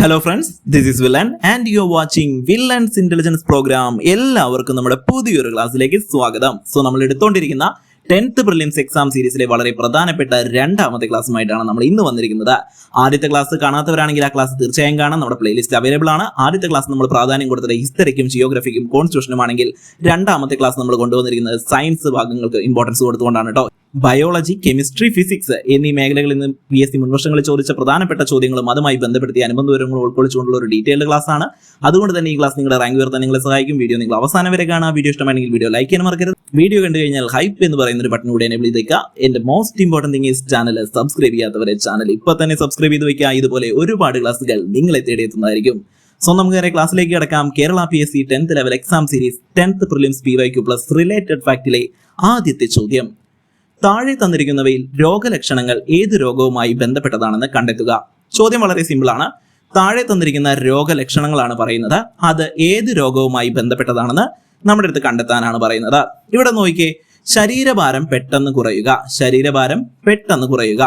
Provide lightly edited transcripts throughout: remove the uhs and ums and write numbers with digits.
Hello friends, this is Villan and you are watching Villan's Intelligence Program. എല്ലാവർക്കും നമ്മുടെ പുതിയൊരു ക്ലാസ്സിലേക്ക് സ്വാഗതം. സോ നമ്മൾ എടുത്തുകൊണ്ടിരിക്കുന്ന 10th പ്രിലിംസ് എക്സാം സീരീസിലെ വളരെ പ്രധാനപ്പെട്ട രണ്ടാമത്തെ ക്ലാസ്സുമായിട്ടാണ് നമ്മൾ ഇന്ന് വന്നിരിക്കുന്നത്. ആദ്യത്തെ ക്ലാസ് കാണാത്തവരാണെങ്കിൽ ആ ക്ലാസ് തീർച്ചയായും കാണാം. നമ്മുടെ പ്ലേലിസ്റ്റ് അവൈലബിൾ ആണ്. ആദ്യത്തെ ക്ലാസ് നമ്മൾ പ്രാധാന്യം കൊടുത്തത് ഹിസ്റ്ററിക്കും ജിയോഗ്രഫിക്കും കോൺസ്റ്റിറ്റ്യൂഷനും ആണെങ്കിൽ രണ്ടാമത്തെ ക്ലാസ് നമ്മൾ കൊണ്ടുവന്നിരിക്കുന്നത് സയൻസ് ഭാഗങ്ങൾക്ക് ഇമ്പോർട്ടൻസ് കൊടുത്തുകൊണ്ടാണ് കേട്ടോ. ബയോളജി, കെമിസ്ട്രി, ഫിസിക്സ് എന്നീ മേഖലകളിൽ നിന്ന് PSC മുൻവർഷങ്ങളിൽ ചോദിച്ച പ്രധാനപ്പെട്ട ചോദ്യങ്ങളും അതുമായി ബന്ധപ്പെടുത്തിയ അനുബന്ധ വിവരങ്ങളും ഉൾക്കൊള്ളിച്ചുകൊണ്ടുള്ള ഒരു ഡീറ്റെയിൽഡ് ക്ലാസ് ആണ്. അതുകൊണ്ട് തന്നെ ഈ ക്ലാസ് നിങ്ങളുടെ റാങ്ക് ഉയർത്താൻ നിങ്ങളെ സഹായിക്കും. വീഡിയോ നിങ്ങൾ അവസാനം വരെ കാണുക. വീഡിയോ ഇഷ്ടമാണെങ്കിൽ വീഡിയോ ലൈക്ക് ചെയ്യാൻ മറക്കരുത്. വീഡിയോ കണ്ടു കഴിഞ്ഞാൽ ഹൈപ്പ് എന്ന് പറയുന്ന ഒരു ബട്ടൺ കൂടി എനേബിൾ ചെയ്തേക്കുക. എന്റെ most important thing is channel subscribe ചെയ്യാത്തവരെ ചാനൽ ഇപ്പൊ തന്നെ സബ്സ്ക്രൈബ് ചെയ്ത് വെക്കുക. ഇതുപോലെ ഒരുപാട് ക്ലാസ്സുകൾ നിങ്ങളെ തേടിയെത്തുന്നതായിരിക്കും. സോ നമുക്ക് നേരെ ക്ലാസ്സിലേക്ക് കിടക്കാം. Kerala PSC 10th level exam series 10th prelims PYQ plus related ഫാക്ടിലെ ആദ്യത്തെ ചോദ്യം. താഴെ തന്നിരിക്കുന്നവയിൽ രോഗലക്ഷണങ്ങൾ ഏത് രോഗവുമായി ബന്ധപ്പെട്ടതാണെന്ന് കണ്ടെത്തുക. ചോദ്യം വളരെ സിമ്പിൾ ആണ്. താഴെ തന്നിരിക്കുന്ന രോഗലക്ഷണങ്ങളാണ് പറയുന്നത്. അത് ഏത് രോഗവുമായി ബന്ധപ്പെട്ടതാണെന്ന് നമ്മുടെ അടുത്ത് കണ്ടെത്താനാണ് പറയുന്നത്. ഇവിടെ നോക്കിക്കേ, ശരീരഭാരം പെട്ടെന്ന് കുറയുക, ശരീരഭാരം പെട്ടെന്ന് കുറയുക,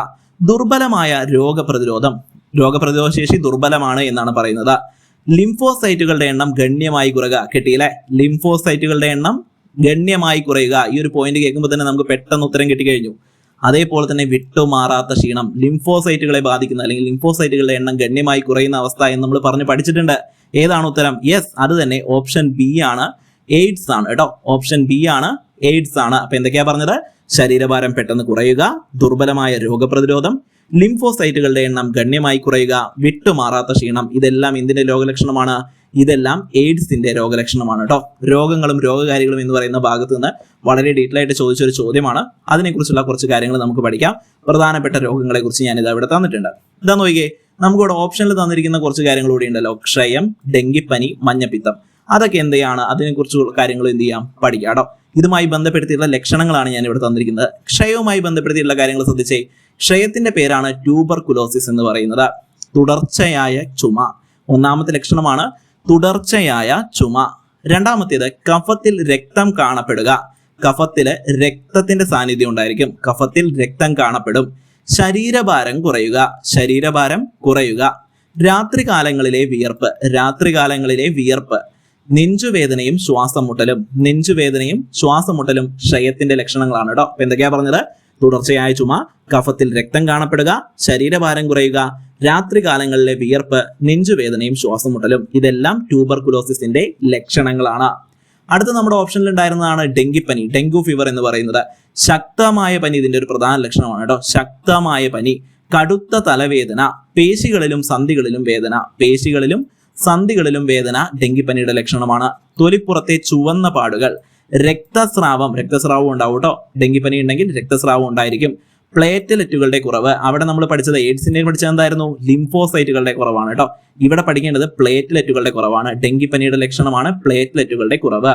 ദുർബലമായ രോഗപ്രതിരോധ ശേഷി ദുർബലമാണ് എന്നാണ് പറയുന്നത്. ലിംഫോസൈറ്റുകളുടെ എണ്ണം ഗണ്യമായി കുറയുക. കിട്ടിയില്ലേ? ലിംഫോസൈറ്റുകളുടെ എണ്ണം ഗണ്യമായി കുറയുക. ഈ ഒരു പോയിന്റ് കേൾക്കുമ്പോൾ തന്നെ നമുക്ക് പെട്ടെന്ന് ഉത്തരം കിട്ടിക്കഴിഞ്ഞു. അതേപോലെ തന്നെ വിട്ടുമാറാത്ത ക്ഷീണം ലിംഫോസൈറ്റുകളെ ബാധിക്കുന്ന അല്ലെങ്കിൽ ലിംഫോസൈറ്റുകളുടെ എണ്ണം ഗണ്യമായി കുറയുന്ന അവസ്ഥ എന്ന് നമ്മൾ പറഞ്ഞു പഠിച്ചിട്ടുണ്ട്. ഏതാണ് ഉത്തരം? യെസ്, അത് തന്നെ ഓപ്ഷൻ ബി ആണ്. എയ്ഡ്സ് ആണ് കേട്ടോ. ഓപ്ഷൻ ബി ആണ്, എയ്ഡ്സ് ആണ്. അപ്പൊ എന്തൊക്കെയാ പറഞ്ഞത്? ശരീരഭാരം പെട്ടെന്ന് കുറയുക, ദുർബലമായ രോഗപ്രതിരോധം, ലിംഫോസൈറ്റുകളുടെ എണ്ണം ഗണ്യമായി കുറയുക, വിട്ടുമാറാത്ത ക്ഷീണം. ഇതെല്ലാം എന്തിന്റെ രോഗലക്ഷണമാണ്? ഇതെല്ലാം എയ്ഡ്സിന്റെ രോഗലക്ഷണമാണ് കേട്ടോ. രോഗങ്ങളും രോഗകാരികളും എന്ന് പറയുന്ന ഭാഗത്ത് നിന്ന് വളരെ ഡീറ്റെയിൽ ആയിട്ട് ചോദിച്ചൊരു ചോദ്യമാണ്. അതിനെക്കുറിച്ചുള്ള കുറച്ച് കാര്യങ്ങൾ നമുക്ക് പഠിക്കാം. പ്രധാനപ്പെട്ട രോഗങ്ങളെ കുറിച്ച് ഞാനിത് ഇവിടെ തന്നിട്ടുണ്ട്. ഇതാ നോക്കിയേ, നമുക്കിവിടെ ഓപ്ഷനിൽ തന്നിരിക്കുന്ന കുറച്ച് കാര്യങ്ങൾ കൂടി ഉണ്ടല്ലോ. ക്ഷയം, ഡെങ്കിപ്പനി, മഞ്ഞപ്പിത്തം. അതൊക്കെ എന്തെയാണ്? അതിനെക്കുറിച്ചുള്ള കാര്യങ്ങൾ എന്ത് ചെയ്യാം? പഠിക്കാം കേട്ടോ. ഇതുമായി ബന്ധപ്പെടുത്തിയിട്ടുള്ള ലക്ഷണങ്ങളാണ് ഞാൻ ഇവിടെ തന്നിരിക്കുന്നത്. ക്ഷയവുമായി ബന്ധപ്പെടുത്തിയിട്ടുള്ള കാര്യങ്ങൾ ശ്രദ്ധിച്ചേ. ക്ഷയത്തിന്റെ പേരാണ് ട്യൂബർകുലോസിസ് എന്ന് പറയുന്നത്. തുടർച്ചയായ ചുമ ഒന്നാമത്തെ ലക്ഷണമാണ്, തുടർച്ചയായ ചുമ. രണ്ടാമത്തേത് കഫത്തിൽ രക്തം കാണപ്പെടുക. കഫത്തില് രക്തത്തിന്റെ സാന്നിധ്യം ഉണ്ടായിരിക്കും. കഫത്തിൽ രക്തം കാണപ്പെടും. ശരീരഭാരം കുറയുക. രാത്രികാലങ്ങളിലെ വിയർപ്പ്. നെഞ്ചുവേദനയും ശ്വാസമുട്ടലും ക്ഷയത്തിന്റെ ലക്ഷണങ്ങളാണ് കേട്ടോ. അപ്പൊ എന്തൊക്കെയാ പറഞ്ഞത്? തുടർച്ചയായ ചുമ, കഫത്തിൽ രക്തം കാണപ്പെടുക, ശരീരഭാരം കുറയുക, രാത്രികാലങ്ങളിലെ വിയർപ്പ്, നെഞ്ചുവേദനയും ശ്വാസമുട്ടലും. ഇതെല്ലാം ട്യൂബർകുലോസിസിന്റെ ലക്ഷണങ്ങളാണ്. അടുത്ത നമ്മുടെ ഓപ്ഷനിൽ ഉണ്ടായിരുന്നതാണ് ഡെങ്കിപ്പനി, ഡെങ്കു ഫീവർ എന്ന് പറയുന്നത്. ശക്തമായ പനി ഇതിന്റെ ഒരു പ്രധാന ലക്ഷണമാണ് കേട്ടോ. ശക്തമായ പനി, കടുത്ത തലവേദന, പേശികളിലും സന്ധികളിലും വേദന ഡെങ്കിപ്പനിയുടെ ലക്ഷണമാണ്. തൊലിപ്പുറത്തെ ചുവന്ന പാടുകൾ, രക്തസ്രാവം ഉണ്ടാവും കേട്ടോ. ഡെങ്കിപ്പനി ഉണ്ടെങ്കിൽ രക്തസ്രാവം ഉണ്ടായിരിക്കും. പ്ലേറ്റ്ലെറ്റുകളുടെ കുറവ്. അവിടെ നമ്മൾ പഠിച്ചത് എയ്ഡ്സിന്റെ പഠിച്ചത് എന്തായിരുന്നു? ലിംഫോസൈറ്റുകളുടെ കുറവാണ് കേട്ടോ. ഇവിടെ പഠിക്കേണ്ടത് പ്ലേറ്റ്ലെറ്റുകളുടെ കുറവാണ്. ഡെങ്കിപ്പനിയുടെ ലക്ഷണമാണ് പ്ലേറ്റ്ലെറ്റുകളുടെ കുറവ്.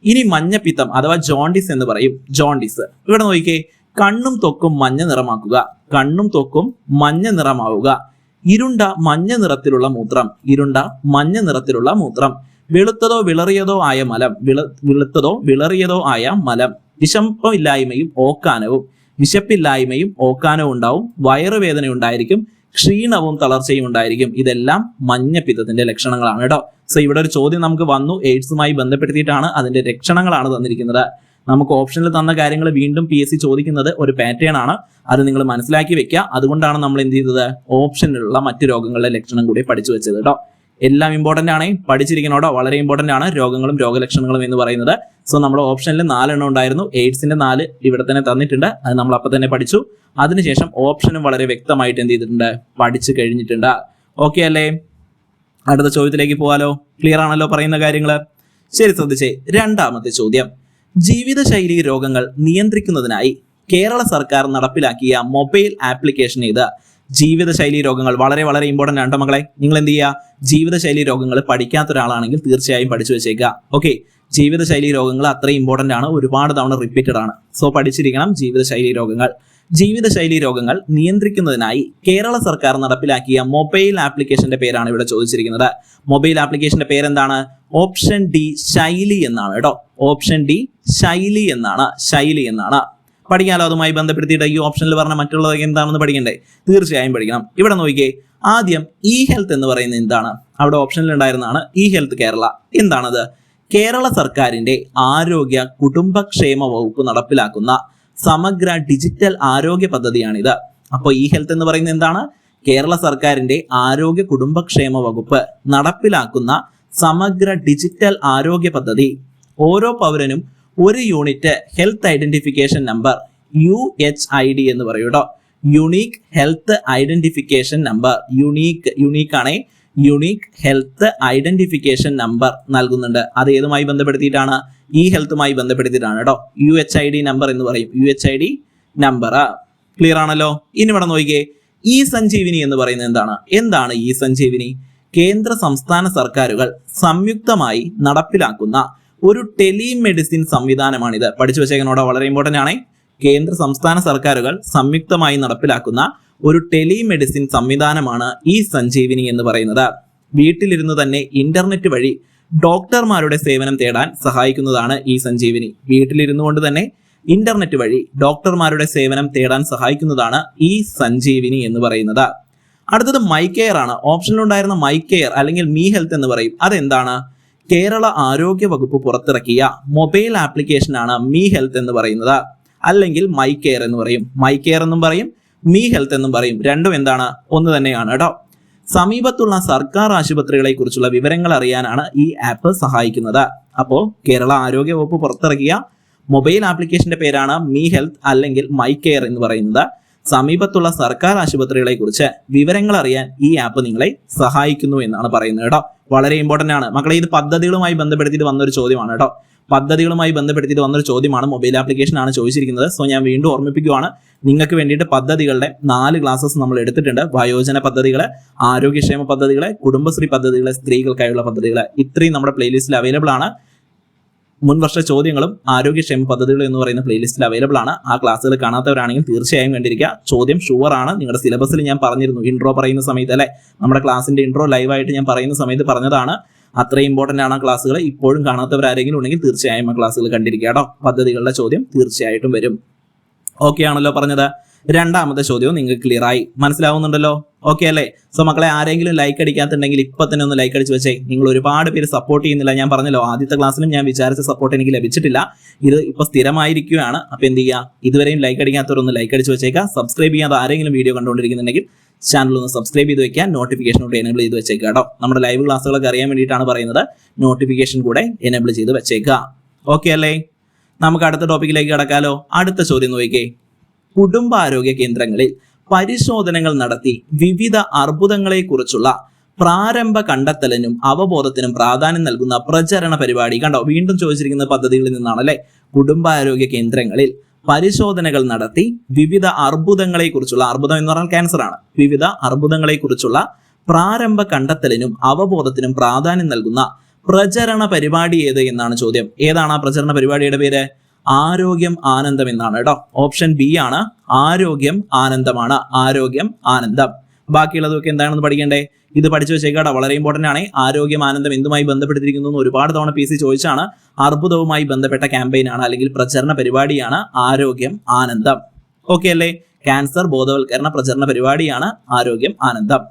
ഇനി മഞ്ഞപ്പിത്തം അഥവാ ജോണ്ടിസ് എന്ന് പറയും. ജോണ്ടിസ് ഇവിടെ നോക്കിക്കേ, കണ്ണും ത്വക്കും മഞ്ഞ നിറമാവുക, ഇരുണ്ട മഞ്ഞ നിറത്തിലുള്ള മൂത്രം, വെളുത്തതോ വിളറിയതോ ആയ മലം, വിശപ്പില്ലായ്മയും ഓക്കാനവും ഉണ്ടാവും, വയറുവേദന ഉണ്ടായിരിക്കും, ക്ഷീണവും തളർച്ചയും ഉണ്ടായിരിക്കും. ഇതെല്ലാം മഞ്ഞപ്പിത്തത്തിന്റെ ലക്ഷണങ്ങളാണ് കേട്ടോ. സോ ഇവിടെ ഒരു ചോദ്യം നമുക്ക് വന്നു, എയ്ഡ്സുമായി ബന്ധപ്പെടുത്തിയിട്ടാണ്. അതിന്റെ ലക്ഷണങ്ങളാണ് തന്നിരിക്കുന്നത്. നമുക്ക് ഓപ്ഷനിൽ തന്ന കാര്യങ്ങൾ വീണ്ടും PSC ചോദിക്കുന്നത് ഒരു പാറ്റേൺ ആണ്. അത് നിങ്ങൾ മനസ്സിലാക്കി വെക്കുക. അതുകൊണ്ടാണ് നമ്മൾ എന്ത് ചെയ്തത്? ഓപ്ഷനിലുള്ള മറ്റു രോഗങ്ങളുടെ ലക്ഷണം കൂടി പഠിച്ചു വെച്ചത് കേട്ടോ. എല്ലാം ഇമ്പോർട്ടന്റ് ആണ്, പഠിച്ചിരിക്കണം കേട്ടോ. വളരെ ഇമ്പോർട്ടന്റ് ആണ് രോഗങ്ങളും രോഗലക്ഷണങ്ങളും എന്ന് പറയുന്നത്. സോ നമ്മുടെ ഓപ്ഷനിൽ 4 എണ്ണം ഉണ്ടായിരുന്നു. എയ്ഡ്സിന്റെ 4 ഇവിടെ തന്നെ തന്നിട്ടുണ്ട്. അത് നമ്മൾ അപ്പം തന്നെ പഠിച്ചു. അതിനുശേഷം ഓപ്ഷനും വളരെ വ്യക്തമായിട്ട് എന്ത് ചെയ്തിട്ടുണ്ട്? പഠിച്ചു കഴിഞ്ഞിട്ടുണ്ട്. ഓക്കെ അല്ലേ? അടുത്ത ചോദ്യത്തിലേക്ക് പോകാലോ. ക്ലിയർ ആണല്ലോ പറയുന്ന കാര്യങ്ങൾ? ശരി, ശ്രദ്ധിച്ചേ. രണ്ടാമത്തെ ചോദ്യം. ജീവിതശൈലി രോഗങ്ങൾ നിയന്ത്രിക്കുന്നതിനായി കേരള സർക്കാർ നടപ്പിലാക്കിയ മൊബൈൽ ആപ്ലിക്കേഷൻ ഏത്? ജീവിതശൈലി രോഗങ്ങൾ വളരെ വളരെ ഇമ്പോർട്ടന്റ് ആണ് മക്കളെ. നിങ്ങൾ എന്ത് ചെയ്യുക? ജീവിതശൈലി രോഗങ്ങൾ പഠിക്കാത്ത ഒരാളാണെങ്കിൽ തീർച്ചയായും പഠിച്ചു വെച്ചേക്കുക. ഓക്കെ, ജീവിതശൈലി രോഗങ്ങൾ അത്രയും ഇമ്പോർട്ടന്റ് ആണ്. ഒരുപാട് തവണ റിപ്പീറ്റഡ് ആണ്. സോ പഠിച്ചിരിക്കണം ജീവിതശൈലി രോഗങ്ങൾ നിയന്ത്രിക്കുന്നതിനായി കേരള സർക്കാർ നടപ്പിലാക്കിയ മൊബൈൽ ആപ്ലിക്കേഷന്റെ പേരാണ് ഇവിടെ ചോദിച്ചിരിക്കുന്നത്. മൊബൈൽ ആപ്ലിക്കേഷന്റെ പേരെന്താണ്? ഓപ്ഷൻ ഡി ശൈലി എന്നാണ് കേട്ടോ. ഓപ്ഷൻ ഡി ശൈലി എന്നാണ്. പഠിക്കാമല്ലോ. അതുമായി ബന്ധപ്പെടുത്തിയിട്ട് ഈ ഓപ്ഷനിൽ പറഞ്ഞ മറ്റുള്ളതൊക്കെ എന്താണെന്ന് പഠിക്കണ്ടേ? തീർച്ചയായും പഠിക്കണം. ഇവിടെ നോക്കിയേ, ആദ്യം ഇ ഹെൽത്ത് എന്ന് പറയുന്നത് എന്താണ്? അവിടെ ഓപ്ഷനിൽ ഉണ്ടായിരുന്നതാണ് ഇ ഹെൽത്ത് കേരള. എന്താണത്? കേരള സർക്കാരിന്റെ ആരോഗ്യ കുടുംബക്ഷേമ വകുപ്പ് നടപ്പിലാക്കുന്ന സമഗ്ര ഡിജിറ്റൽ ആരോഗ്യ പദ്ധതിയാണിത്. അപ്പോൾ ഇ ഹെൽത്ത് എന്ന് പറയുന്നത് എന്താണ്? കേരള സർക്കാരിന്റെ ആരോഗ്യ കുടുംബക്ഷേമ വകുപ്പ് നടപ്പിലാക്കുന്ന സമഗ്ര ഡിജിറ്റൽ ആരോഗ്യ പദ്ധതി. ഓരോ പൗരനും ഒരു unit health identification number UHID എന്ന് പറയൂട്ടോ. Unique health identification number. Unique ആണേ. യുണീക്ക് ഹെൽത്ത് ഐഡന്റിഫിക്കേഷൻ നമ്പർ നൽകുന്നുണ്ട്. അത് ഏതുമായി ബന്ധപ്പെടുത്തിയിട്ടാണ്? ഇ ഹെൽത്തുമായി ബന്ധപ്പെടുത്തിയിട്ടാണ് കേട്ടോ. UHID നമ്പർ എന്ന് പറയും. UHID number. ക്ലിയർ ആണല്ലോ. ഇനി ഇവിടെ നോക്കിയേ, ഇ സഞ്ജീവിനി എന്ന് പറയുന്നത് എന്താണ് ഇ സഞ്ജീവിനി? കേന്ദ്ര സംസ്ഥാന സർക്കാരുകൾ സംയുക്തമായി നടപ്പിലാക്കുന്ന ഒരു ടെലിമെഡിസിൻ സംവിധാനമാണിത്. പഠിച്ചു വെച്ചേക്കനോടെ, വളരെ ഇമ്പോർട്ടന്റ് ആണ്. കേന്ദ്ര സംസ്ഥാന സർക്കാരുകൾ സംയുക്തമായി നടപ്പിലാക്കുന്ന ഒരു ടെലിമെഡിസിൻ സംവിധാനമാണ് ഇ സഞ്ജീവിനി എന്ന് പറയുന്നത്. വീട്ടിലിരുന്ന് തന്നെ ഇന്റർനെറ്റ് വഴി ഡോക്ടർമാരുടെ സേവനം തേടാൻ സഹായിക്കുന്നതാണ് ഇ സഞ്ജീവിനി. വീട്ടിലിരുന്നു കൊണ്ട് തന്നെ ഇന്റർനെറ്റ് വഴി ഡോക്ടർമാരുടെ സേവനം തേടാൻ സഹായിക്കുന്നതാണ് ഈ സഞ്ജീവിനി എന്ന് പറയുന്നത്. അടുത്തത് മൈ കെയർ ആണ്. ഓപ്ഷനിലുണ്ടായിരുന്ന മൈ കെയർ അല്ലെങ്കിൽ മീ ഹെൽത്ത് എന്ന് പറയും. അതെന്താണ്? കേരള ആരോഗ്യ വകുപ്പ് പുറത്തിറക്കിയ മൊബൈൽ ആപ്ലിക്കേഷൻ ആണ് മീ ഹെൽത്ത് എന്ന് പറയുന്നത്. അല്ലെങ്കിൽ മൈ കെയർ എന്ന് പറയും. മൈ കെയർ എന്നും പറയും, മീ ഹെൽത്ത് എന്നും പറയും. രണ്ടും എന്താണ്? ഒന്ന് തന്നെയാണ് കേട്ടോ. സമീപത്തുള്ള സർക്കാർ ആശുപത്രികളെ കുറിച്ചുള്ള വിവരങ്ങൾ അറിയാനാണ് ഈ ആപ്പ് സഹായിക്കുന്നത്. അപ്പോൾ കേരള ആരോഗ്യ വകുപ്പ് പുറത്തിറക്കിയ മൊബൈൽ ആപ്ലിക്കേഷന്റെ പേരാണ് മീ ഹെൽത്ത് അല്ലെങ്കിൽ മൈ കെയർ എന്ന് പറയുന്നത്. സമീപത്തുള്ള സർക്കാർ ആശുപത്രികളെ കുറിച്ച് വിവരങ്ങൾ അറിയാൻ ഈ ആപ്പ് നിങ്ങളെ സഹായിക്കുന്നു എന്നാണ് പറയുന്നത് കേട്ടോ. വളരെ ഇമ്പോർട്ടന്റ് ആണ് മക്കളെ. ഇത് പദ്ധതികളുമായി ബന്ധപ്പെടുത്തിയിട്ട് വന്നൊരു ചോദ്യമാണ് കേട്ടോ. പദ്ധതികളുമായി ബന്ധപ്പെടുത്തിയിട്ട് വന്നൊരു ചോദ്യമാണ്. മൊബൈൽ ആപ്ലിക്കേഷൻ ആണ് ചോദിച്ചിരിക്കുന്നത്. സോ ഞാൻ വീണ്ടും ഓർമ്മിപ്പിക്കുകയാണ്, നിങ്ങൾക്ക് വേണ്ടിയിട്ട് പദ്ധതികളുടെ 4 ക്ലാസ്സസ് നമ്മൾ എടുത്തിട്ടുണ്ട്. വയോജന പദ്ധതികള്, ആരോഗ്യക്ഷേമ പദ്ധതികള്, കുടുംബശ്രീ പദ്ധതികള്, സ്ത്രീകൾക്കായുള്ള പദ്ധതികള്. ഇത്രയും നമ്മുടെ പ്ലേലിസ്റ്റിൽ അവൈലബിൾ ആണ്. മുൻവർഷ ചോദ്യങ്ങളും ആരോഗ്യക്ഷേമ പദ്ധതികളും എന്ന് പറയുന്ന പ്ലേലിസ്റ്റിൽ അവൈലബിൾ ആണ്. ആ ക്ലാസ്സുകൾ കാണാത്തവരാണെങ്കിൽ തീർച്ചയായും കണ്ടിരിക്കുക. ചോദ്യം ഷുവർ ആണ്. നിങ്ങളുടെ സിലബസിൽ ഞാൻ പറഞ്ഞിരുന്നു ഇൻട്രോ പറയുന്ന സമയത്ത്, അല്ലെ, നമ്മുടെ ക്ലാസിന്റെ ഇൻട്രോ ലൈവായിട്ട് ഞാൻ പറയുന്ന സമയത്ത് പറഞ്ഞതാണ്. അത്രയും ഇമ്പോർട്ടന്റ് ആണ് ആ ക്ലാസ്സുകൾ. ഇപ്പോഴും കാണാത്തവരാരെങ്കിലും ഉണ്ടെങ്കിൽ തീർച്ചയായും ആ ക്ലാസ്സുകൾ കണ്ടിരിക്കുക കേട്ടോ. പദ്ധതികളുടെ ചോദ്യം തീർച്ചയായിട്ടും വരും. ഓക്കെ ആണല്ലോ പറഞ്ഞത്. രണ്ടാമത്തെ ചോദ്യവും നിങ്ങൾക്ക് ക്ലിയർ ആയി, മനസ്സിലാവുന്നുണ്ടല്ലോ. ഓക്കെ അല്ലേ? സോ മക്കളെ, ആരെങ്കിലും ലൈക്ക് അടിക്കാത്തുണ്ടെങ്കിൽ ഇപ്പൊ തന്നെ ഒന്ന് ലൈക്ക് അടിച്ച് വെച്ചേ. നിങ്ങൾ ഒരുപാട് പേര് സപ്പോർട്ട് ചെയ്യുന്നില്ല. ഞാൻ പറഞ്ഞല്ലോ, ആദ്യത്തെ ക്ലാസ്സിലും ഞാൻ വിചാരിച്ച സപ്പോർട്ട് എനിക്ക് ലഭിച്ചിട്ടില്ല. ഇത് ഇപ്പൊ സ്ഥിരമായിരിക്കുകയാണ്. അപ്പൊ എന്ത് ചെയ്യുക, ഇതുവരെയും ലൈക്ക് അടിക്കാത്തവരൊന്ന് ലൈക്ക് അടിച്ച് വെച്ചേക്കാം. സബ്സ്ക്രൈബ് ചെയ്യാതെ ആരെങ്കിലും വീഡിയോ കണ്ടുകൊണ്ടിരിക്കുന്നുണ്ടെങ്കിൽ ചാനൽ ഒന്ന് സബ്സ്ക്രൈബ് ചെയ്ത് വെക്കാൻ, നോട്ടിഫിക്കേഷൻ കൂടെ എനേബിൾ ചെയ്ത് വെച്ചേക്കുക കേട്ടോ. നമ്മുടെ ലൈവ് ക്ലാസ്സുകളൊക്കെ അറിയാൻ വേണ്ടിയിട്ടാണ് പറയുന്നത്. നോട്ടിഫിക്കേഷൻ കൂടെ എനേബിൾ ചെയ്ത് വെച്ചേക്കുക. ഓക്കെ അല്ലേ? നമുക്ക് അടുത്ത ടോപ്പിക്കിലേക്ക് കടക്കാലോ. അടുത്ത ചോദ്യം നോക്കിക്കേ. കുടുംബാരോഗ്യ കേന്ദ്രങ്ങളിൽ പരിശോധനകൾ നടത്തി വിവിധ അർബുദങ്ങളെ കുറിച്ചുള്ള പ്രാരംഭ കണ്ടെത്തലിനും അവബോധത്തിനും പ്രാധാന്യം നൽകുന്ന പ്രചരണ പരിപാടി. കണ്ടോ, വീണ്ടും ചോദിച്ചിരിക്കുന്ന പദ്ധതികളിൽ നിന്നാണ് അല്ലെ. കുടുംബാരോഗ്യ കേന്ദ്രങ്ങളിൽ പരിശോധനകൾ നടത്തി വിവിധ അർബുദങ്ങളെ കുറിച്ചുള്ള, അർബുദം എന്ന് പറഞ്ഞാൽ ക്യാൻസർ ആണ്, വിവിധ അർബുദങ്ങളെ കുറിച്ചുള്ള പ്രാരംഭ കണ്ടെത്തലിനും അവബോധത്തിനും പ്രാധാന്യം നൽകുന്ന പ്രചരണ പരിപാടി ഏത് എന്നാണ് ചോദ്യം. ഏതാണ് ആ പ്രചരണ പരിപാടിയുടെ പേര്? ആരോഗ്യം ആനന്ദം എന്നാണ് കേട്ടോ. ഓപ്ഷൻ ബി ആണ്. ആരോഗ്യം ആനന്ദമാണ്. ആരോഗ്യം ആനന്ദം. ബാക്കിയുള്ളതൊക്കെ എന്താണെന്ന് പഠിക്കണ്ടേ? ഇത് പഠിച്ചു വെച്ചേക്കാട്ടോ, വളരെ ഇമ്പോർട്ടന്റ് ആണ്. ആരോഗ്യം ആനന്ദം എന്തുമായി ബന്ധപ്പെട്ടിരിക്കുന്നു എന്ന് ഒരുപാട് തവണ PC ചോദിച്ചാണ്. അർബുദവുമായി ബന്ധപ്പെട്ട ക്യാമ്പയിൻ ആണ് അല്ലെങ്കിൽ പ്രചരണ പരിപാടിയാണ് ആരോഗ്യം ആനന്ദം. ഓക്കെ അല്ലേ? ക്യാൻസർ ബോധവൽക്കരണ പ്രചരണ പരിപാടിയാണ് ആരോഗ്യം ആനന്ദം.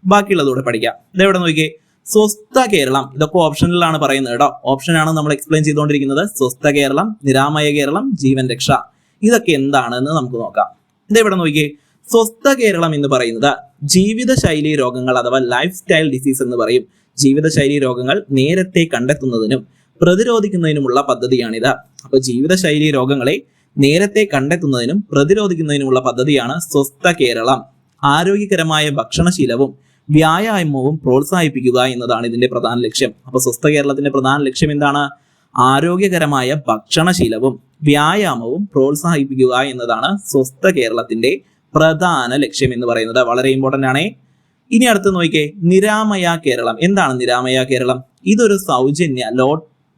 ബാക്കിയുള്ളതോടെ പഠിക്കാം. ഇതെവിടെ നോക്കിയേ, സ്വസ്ഥ കേരളം. ഇതൊക്കെ ഓപ്ഷനിലാണ് പറയുന്നത് കേട്ടോ. ഓപ്ഷനാണ് നമ്മൾ എക്സ്പ്ലെയിൻ ചെയ്തുകൊണ്ടിരിക്കുന്നത്. സ്വസ്ഥ കേരളം, നിരാമയ കേരളം, ജീവൻ രക്ഷ. ഇതൊക്കെ എന്താണെന്ന് നമുക്ക് നോക്കാം. ഇതെവിടെ നോക്കിയേ, സ്വസ്ഥ കേരളം എന്ന് പറയുന്നത് ജീവിതശൈലി രോഗങ്ങൾ അഥവാ ലൈഫ് സ്റ്റൈൽ ഡിസീസ് എന്ന് പറയും. ജീവിതശൈലി രോഗങ്ങൾ നേരത്തെ കണ്ടെത്തുന്നതിനും പ്രതിരോധിക്കുന്നതിനുമുള്ള പദ്ധതിയാണിത്. അപ്പൊ ജീവിതശൈലി രോഗങ്ങളെ നേരത്തെ കണ്ടെത്തുന്നതിനും പ്രതിരോധിക്കുന്നതിനുമുള്ള പദ്ധതിയാണ് സ്വസ്ഥ കേരളം. ആരോഗ്യകരമായ ഭക്ഷണശീലവും വ്യായാമവും പ്രോത്സാഹിപ്പിക്കുക എന്നതാണ് ഇതിന്റെ പ്രധാന ലക്ഷ്യം. അപ്പൊ സ്വസ്ഥ കേരളത്തിന്റെ പ്രധാന ലക്ഷ്യം എന്താണ്? ആരോഗ്യകരമായ ഭക്ഷണശീലവും വ്യായാമവും പ്രോത്സാഹിപ്പിക്കുക എന്നതാണ് സ്വസ്ഥ കേരളത്തിന്റെ പ്രധാന ലക്ഷ്യം എന്ന് പറയുന്നത്. വളരെ ഇമ്പോർട്ടന്റ് ആണ്. ഇനി അടുത്ത് നോക്കിയേ, നിരാമയ കേരളം. എന്താണ് നിരാമയ കേരളം? ഇതൊരു സൗജന്യ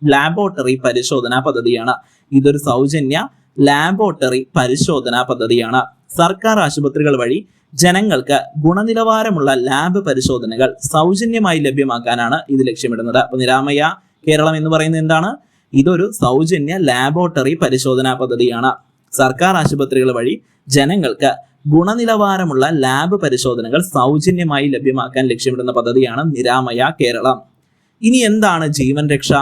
ലാബോറട്ടറി പരിശോധനാ പദ്ധതിയാണ്. ഇതൊരു സൗജന്യ ലാബോറട്ടറി പരിശോധനാ പദ്ധതിയാണ്. സർക്കാർ ആശുപത്രികൾ വഴി ജനങ്ങൾക്ക് ഗുണനിലവാരമുള്ള ലാബ് പരിശോധനകൾ സൗജന്യമായി ലഭ്യമാക്കാനാണ് ഇത് ലക്ഷ്യമിടുന്നത്. അപ്പൊ നിരാമയ കേരളം എന്ന് പറയുന്നത് എന്താണ്? ഇതൊരു സൗജന്യ ലാബോറട്ടറി പരിശോധനാ പദ്ധതിയാണ്. സർക്കാർ ആശുപത്രികൾ വഴി ജനങ്ങൾക്ക് ഗുണനിലവാരമുള്ള ലാബ് പരിശോധനകൾ സൗജന്യമായി ലഭ്യമാക്കാൻ ലക്ഷ്യമിടുന്ന പദ്ധതിയാണ് നിരാമയ കേരളം. ഇനി എന്താണ് ജീവൻ രക്ഷ?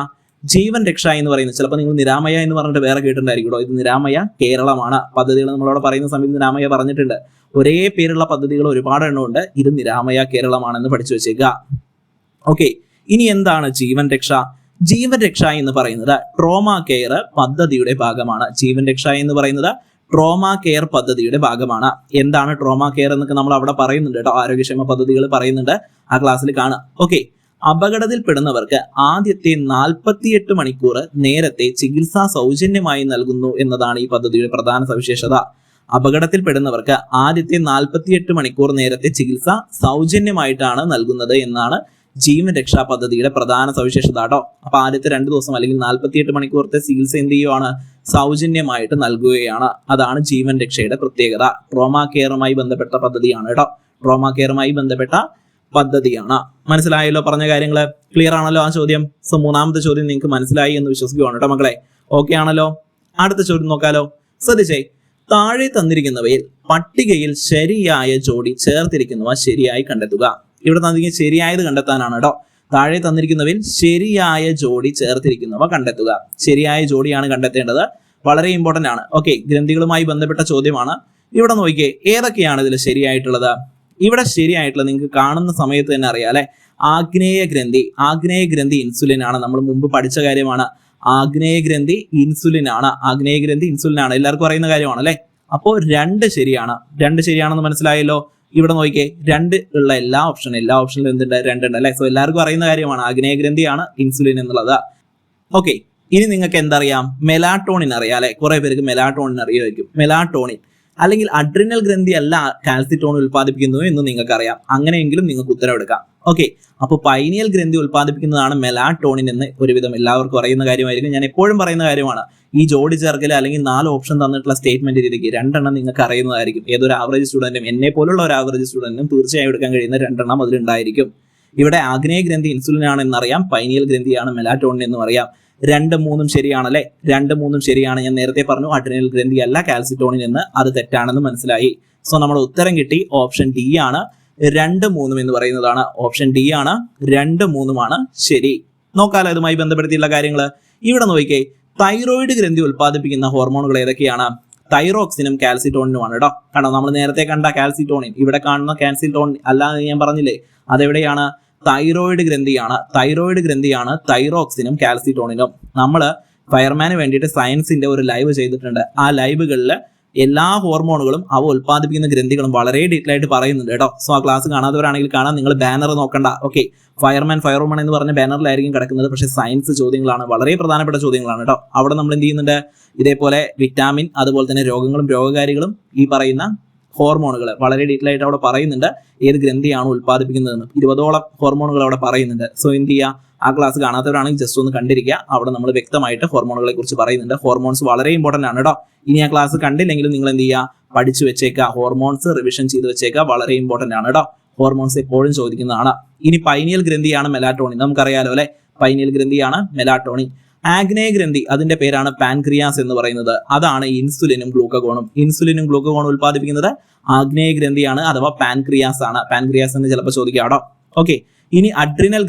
ജീവൻ രക്ഷ എന്ന് പറയുന്നത് ചിലപ്പോൾ നിങ്ങൾ നിരാമയ എന്ന് പറഞ്ഞിട്ട് വേറെ കേട്ടിട്ടുണ്ടായിരിക്കും. ഇത് നിരാമയ കേരളമാണ്. പദ്ധതികൾ നമ്മളോട് പറയുന്ന സമയത്ത് നിരാമയ പറഞ്ഞിട്ടുണ്ട്. ഒരേ പേരുള്ള പദ്ധതികൾ ഒരുപാട് എണ്ണമുണ്ട്. ഇത് നിരാമയ കേരളമാണെന്ന് പഠിച്ചു വെച്ചേക്കുക. ഓക്കെ, ഇനി എന്താണ് ജീവൻ രക്ഷ? ജീവൻ രക്ഷ എന്ന് പറയുന്നത് ട്രോമ കെയർ പദ്ധതിയുടെ ഭാഗമാണ്. ജീവൻ രക്ഷ എന്ന് പറയുന്നത് ട്രോമ കെയർ പദ്ധതിയുടെ ഭാഗമാണ്. എന്താണ് ട്രോമ കെയർ എന്നൊക്കെ നമ്മൾ അവിടെ പറയുന്നുണ്ട് കേട്ടോ. ആരോഗ്യക്ഷേമ പദ്ധതികൾ പറയുന്നുണ്ട്, ആ ക്ലാസ്സിൽ കാണാം. ഓക്കെ, അപകടത്തിൽപ്പെടുന്നവർക്ക് ആദ്യത്തെ 48 മണിക്കൂർ നേരത്തെ ചികിത്സ സൗജന്യമായി നൽകുന്നു എന്നതാണ് ഈ പദ്ധതിയുടെ പ്രധാന സവിശേഷത. അപകടത്തിൽപ്പെടുന്നവർക്ക് ആദ്യത്തെ 48 മണിക്കൂർ നേരത്തെ ചികിത്സ സൗജന്യമായിട്ടാണ് നൽകുന്നത് എന്നാണ് ജീവൻ രക്ഷാ പദ്ധതിയുടെ പ്രധാന സവിശേഷത കേട്ടോ. അപ്പൊ ആദ്യത്തെ 2 ദിവസം അല്ലെങ്കിൽ 48 മണിക്കൂറത്തെ ചികിത്സ എന്ത് ചെയ്യുവാണ്? സൗജന്യമായിട്ട് നൽകുകയാണ്. അതാണ് ജീവൻ രക്ഷയുടെ പ്രത്യേകത. ട്രോമ കെയറുമായി ബന്ധപ്പെട്ട പദ്ധതിയാണ് കേട്ടോ. ട്രോമ കെയറുമായി ബന്ധപ്പെട്ട പദ്ധതിയാണ്. മനസ്സിലായല്ലോ? പറഞ്ഞ കാര്യങ്ങൾ ക്ലിയർ ആണല്ലോ ആ ചോദ്യം? സോ മൂന്നാമത്തെ ചോദ്യം നിങ്ങൾക്ക് മനസ്സിലായി എന്ന് വിശ്വസിക്കുകയാണ് കേട്ടോ മക്കളെ. ഓക്കെ ആണല്ലോ? അടുത്ത ചോദ്യം നോക്കാലോ. ശ്രദ്ധിച്ചേ, താഴെ തന്നിരിക്കുന്നവയിൽ പട്ടികയിൽ ശരിയായ ജോഡി ചേർത്തിരിക്കുന്നവ ശരിയായി കണ്ടെത്തുക. ഇവിടെ തന്നിരിക്കുന്ന ശരിയായത് കണ്ടെത്താനാണ് കേട്ടോ. താഴെ തന്നിരിക്കുന്നവയിൽ ശരിയായ ജോഡി ചേർത്തിരിക്കുന്നവ കണ്ടെത്തുക. ശരിയായ ജോഡിയാണ് കണ്ടെത്തേണ്ടത്. വളരെ ഇമ്പോർട്ടന്റ് ആണ്. ഓക്കെ, ഗ്രന്ഥികളുമായി ബന്ധപ്പെട്ട ചോദ്യമാണ്. ഇവിടെ നോക്കിയേ, ഏതൊക്കെയാണ് ഇതിൽ ശരിയായിട്ടുള്ളത്? ഇവിടെ ശരിയായിട്ടുള്ളത് നിങ്ങൾക്ക് കാണുന്ന സമയത്ത് തന്നെ അറിയാം അല്ലെ. ആഗ്നേയ ഗ്രന്ഥി ഇൻസുലിൻ ആണ്. നമ്മൾ മുമ്പ് പഠിച്ച കാര്യമാണ്. ആഗ്നേയ ഗ്രന്ഥി ഇൻസുലിൻ ആണ്. എല്ലാവർക്കും അറിയുന്ന കാര്യമാണ് അല്ലെ. അപ്പോൾ 2 ശരിയാണ്. 2 ശരിയാണെന്ന് മനസ്സിലായല്ലോ. ഇവിടെ നോക്കിയേ, 2 ഉള്ള എല്ലാ ഓപ്ഷനിലും എന്തുണ്ട്? 2 ഉണ്ട് അല്ലെ. സോ എല്ലാവർക്കും അറിയുന്ന കാര്യമാണ്, ആഗ്നേയ ഗ്രന്ഥിയാണ് ഇൻസുലിൻ എന്നുള്ളത്. ഓക്കെ, ഇനി നിങ്ങൾക്ക് എന്തറിയാം? മെലാറ്റോണിൻ അറിയാം അല്ലെ. കുറെ പേർക്ക് മെലാറ്റോണിൻ അറിയുമായിരിക്കും. മെലാറ്റോണിൻ അല്ലെങ്കിൽ അഡ്രിനൽ ഗ്രന്ഥി അല്ല കാൽസിറ്റോൺ ഉൽപ്പാദിപ്പിക്കുന്നത് എന്ന് നിങ്ങൾക്ക് അറിയാം. അങ്ങനെയെങ്കിലും നിങ്ങൾക്ക് ഉത്തരവെടുക്കാം. ഓക്കെ, അപ്പോൾ പൈനിയൽ ഗ്രന്ഥി ഉൽപ്പാദിപ്പിക്കുന്നതാണ് മെലാറ്റോണിൻ എന്ന് ഒരുവിധം എല്ലാവർക്കും അറിയുന്ന കാര്യമായിരിക്കും. ഞാൻ എപ്പോഴും പറയുന്ന കാര്യമാണ്. ഈ ജോഡി ചേർക്കൽ അല്ലെങ്കിൽ 4 ഓപ്ഷൻ തന്നിട്ടുള്ള സ്റ്റേറ്റ്മെന്റ് രീതിക്ക് 2 എണ്ണം നിങ്ങൾക്ക് അറിയുന്നതായിരിക്കും. ഏതൊരു ആവറേജ് സ്റ്റുഡന്റും, എന്നെ പോലുള്ള ഒരു ആവറേജ് സ്റ്റുഡന്റിനും തീർച്ചയായും എടുക്കാൻ കഴിയുന്ന 2 എണ്ണം അതിലുണ്ടായിരിക്കും. ഇവിടെ ആഗ്നേയ ഗ്രന്ഥി ഇൻസുലിൻ ആണെന്നറിയാം, പൈനിയൽ ഗ്രന്ഥിയാണ് മെലാറ്റോണിൻ എന്നും അറിയാം. 2, 3 ശരിയാണല്ലേ? 2, 3 ശരിയാണ്. ഞാൻ നേരത്തെ പറഞ്ഞു അഡ്രിനൽ ഗ്രന്ഥി അല്ല കാൽസിറ്റോണിൻ എന്ന്. അത് തെറ്റാണെന്ന് മനസ്സിലായി. സോ നമ്മുടെ ഉത്തരം കിട്ടി. ഓപ്ഷൻ ഡി ആണ് 2, 3 എന്ന് പറയുന്നതാണ്. ഓപ്ഷൻ ഡി ആണ് 2, 3 ശരി. നോക്കാലോ ഇതുമായി ബന്ധപ്പെടുത്തിയുള്ള കാര്യങ്ങൾ. ഇവിടെ നോക്കിക്കേ, തൈറോയിഡ് ഗ്രന്ഥി ഉൽപ്പാദിപ്പിക്കുന്ന ഹോർമോണുകൾ ഏതൊക്കെയാണ്? തൈറോക്സിനും കാൽസിറ്റോണിനുമാണ് കേട്ടോ. കണ്ടോ, നമ്മൾ നേരത്തെ കണ്ട കാൽസിറ്റോണിൻ, ഇവിടെ കാണുന്ന കാൽസിറ്റോണിൻ അല്ലാതെ ഞാൻ പറഞ്ഞില്ലേ, അതെവിടെയാണ്? തൈറോയിഡ് ഗ്രന്ഥിയാണ് തൈറോക്സിനും കാൽസിറ്റോണിനും. നമ്മൾ ഫയർമാന് വേണ്ടിയിട്ട് സയൻസിന്റെ ഒരു ലൈവ് ചെയ്തിട്ടുണ്ട്. ആ ലൈവുകളിൽ എല്ലാ ഹോർമോണുകളും അവ ഉൽപ്പാദിപ്പിക്കുന്ന ഗ്രന്ഥികളും വളരെ ഡീറ്റെയിൽ ആയിട്ട് പറയുന്നുണ്ട് കേട്ടോ. സോ ആ ക്ലാസ് കാണാത്തവരാണെങ്കിൽ കാണാം. നിങ്ങൾ ബാനർ നോക്കണ്ട. ഓക്കെ, ഫയർമാൻ എന്ന് പറഞ്ഞ ബാനറിലായിരിക്കും കിടക്കുന്നത്. പക്ഷേ സയൻസ് ചോദ്യങ്ങളാണ്, വളരെ പ്രധാനപ്പെട്ട ചോദ്യങ്ങളാണ് കേട്ടോ. അവിടെ നമ്മൾ എന്ത് ചെയ്യുന്നുണ്ട്? ഇതേപോലെ വിറ്റാമിൻ, അതുപോലെ തന്നെ രോഗങ്ങളും രോഗകാരികളും ഈ പറയുന്ന ഹോർമോണുകൾ വളരെ ഡീറ്റെയിൽ ആയിട്ട് അവിടെ പറയുന്നുണ്ട്. ഏത് ഗ്രന്ഥിയാണ് ഉൽപ്പാദിപ്പിക്കുന്നതെന്ന് 20ഓളം ഹോർമോണുകൾ അവിടെ പറയുന്നുണ്ട്. സോ എന്ത് ചെയ്യുക? ആ ക്ലാസ് കാണാത്തവരാണെങ്കിൽ ജസ്റ്റ് ഒന്ന് കണ്ടിരിക്കുക. അവിടെ നമ്മൾ വ്യക്തമായിട്ട് ഹോർമോണുകളെ കുറിച്ച് പറയുന്നുണ്ട്. ഹോർമോൺസ് വളരെ ഇമ്പോർട്ടന്റ് ആണ് കേട്ടോ. ഇനി ആ ക്ലാസ് കണ്ടില്ലെങ്കിലും നിങ്ങൾ എന്ത് ചെയ്യുക? പഠിച്ചു വെച്ചേക്കുക. ഹോർമോൺസ് റിവിഷൻ ചെയ്ത് വെച്ചേക്കുക. വളരെ ഇമ്പോർട്ടന്റ് ആണ് കേട്ടോ. ഹോർമോൺസ് എപ്പോഴും ചോദിക്കുന്നതാണ്. ഇനി പൈനിയൽ ഗ്രന്ഥിയാണ് മെലാറ്റോണിൻ. നമുക്കറിയാലോ അല്ലെ, പൈനിയൽ ഗ്രന്ഥിയാണ് മെലാറ്റോണിൻ. ആഗ്നേയ ഗ്രന്ഥി, അതിന്റെ പേരാണ് പാൻക്രിയാസ് എന്ന് പറയുന്നത്. അതാണ് ഇൻസുലിനും ഗ്ലൂക്കഗോണും ഉൽപ്പാദിപ്പിക്കുന്നത് ആഗ്നേയ ഗ്രന്ഥിയാണ്, അഥവാ പാൻക്രിയാസ് ആണ്. പാൻക്രിയാസ് എന്ന് ചിലപ്പോൾ ചോദിക്കാം കേട്ടോ. ഓക്കെ, ഇനി അഡ്രിനൽ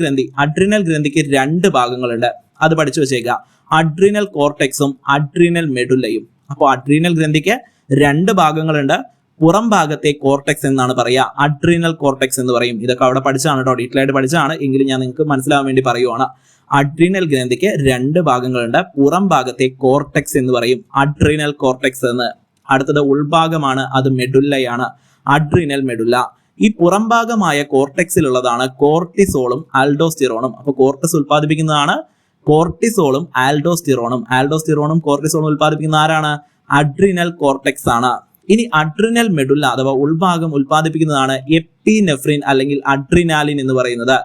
ഗ്രന്ഥിക്ക് 2 ഭാഗങ്ങളുണ്ട്. അത് പഠിച്ചു വെച്ചേക്കുക. അഡ്രിനൽ കോർട്ടെക്സും അഡ്രിനൽ മെഡുല്ലയും. അപ്പോൾ അഡ്രിനൽ ഗ്രന്ഥിക്ക് 2 ഭാഗങ്ങളുണ്ട്. പുറം ഭാഗത്തെ കോർട്ടെക്സ് എന്നാണ് പറയുക, അഡ്രിനൽ കോർട്ടെക്സ് എന്ന് പറയും. ഇതൊക്കെ അവിടെ പഠിച്ചാണ് കേട്ടോ, ഡീറ്റെയിൽ ആയിട്ട് പഠിച്ചാണ്. എങ്കിലും ഞാൻ നിങ്ങൾക്ക് മനസ്സിലാവാൻ വേണ്ടി പറയുവാണ്. അഡ്രിനൽ ഗ്രന്ഥിക്ക് 2 ഭാഗങ്ങളുണ്ട്. പുറം ഭാഗത്തെ കോർട്ടെക്സ് എന്ന് പറയും, അഡ്രിനൽ കോർട്ടെക്സ് എന്ന്. അടുത്തത് ഉൾഭാഗമാണ്, അത് മെഡുല്ലയാണ്, അഡ്രിനൽ മെഡുല്ല. ഈ പുറം ഭാഗമായ കോർട്ടെക്സിലുള്ളതാണ് കോർട്ടിസോളും ആൽഡോസ്റ്റിറോണും. അപ്പൊ കോർട്ടസ് ഉൽപ്പാദിപ്പിക്കുന്നതാണ് കോർട്ടിസോളും ആൽഡോസ്റ്റിറോണും കോർട്ടിസോളും ഉൽപ്പാദിപ്പിക്കുന്ന ആരാണ്? അഡ്രിനൽ കോർട്ടെക്സ് ആണ്. ഇനി അഡ്രിനൽ മെഡുല്ല അഥവാ ഉൾഭാഗം ഉൽപ്പാദിപ്പിക്കുന്നതാണ് എപ്പിനെഫ്രിൻ അല്ലെങ്കിൽ അഡ്രിനാലിൻ എന്ന് പറയുന്നത്.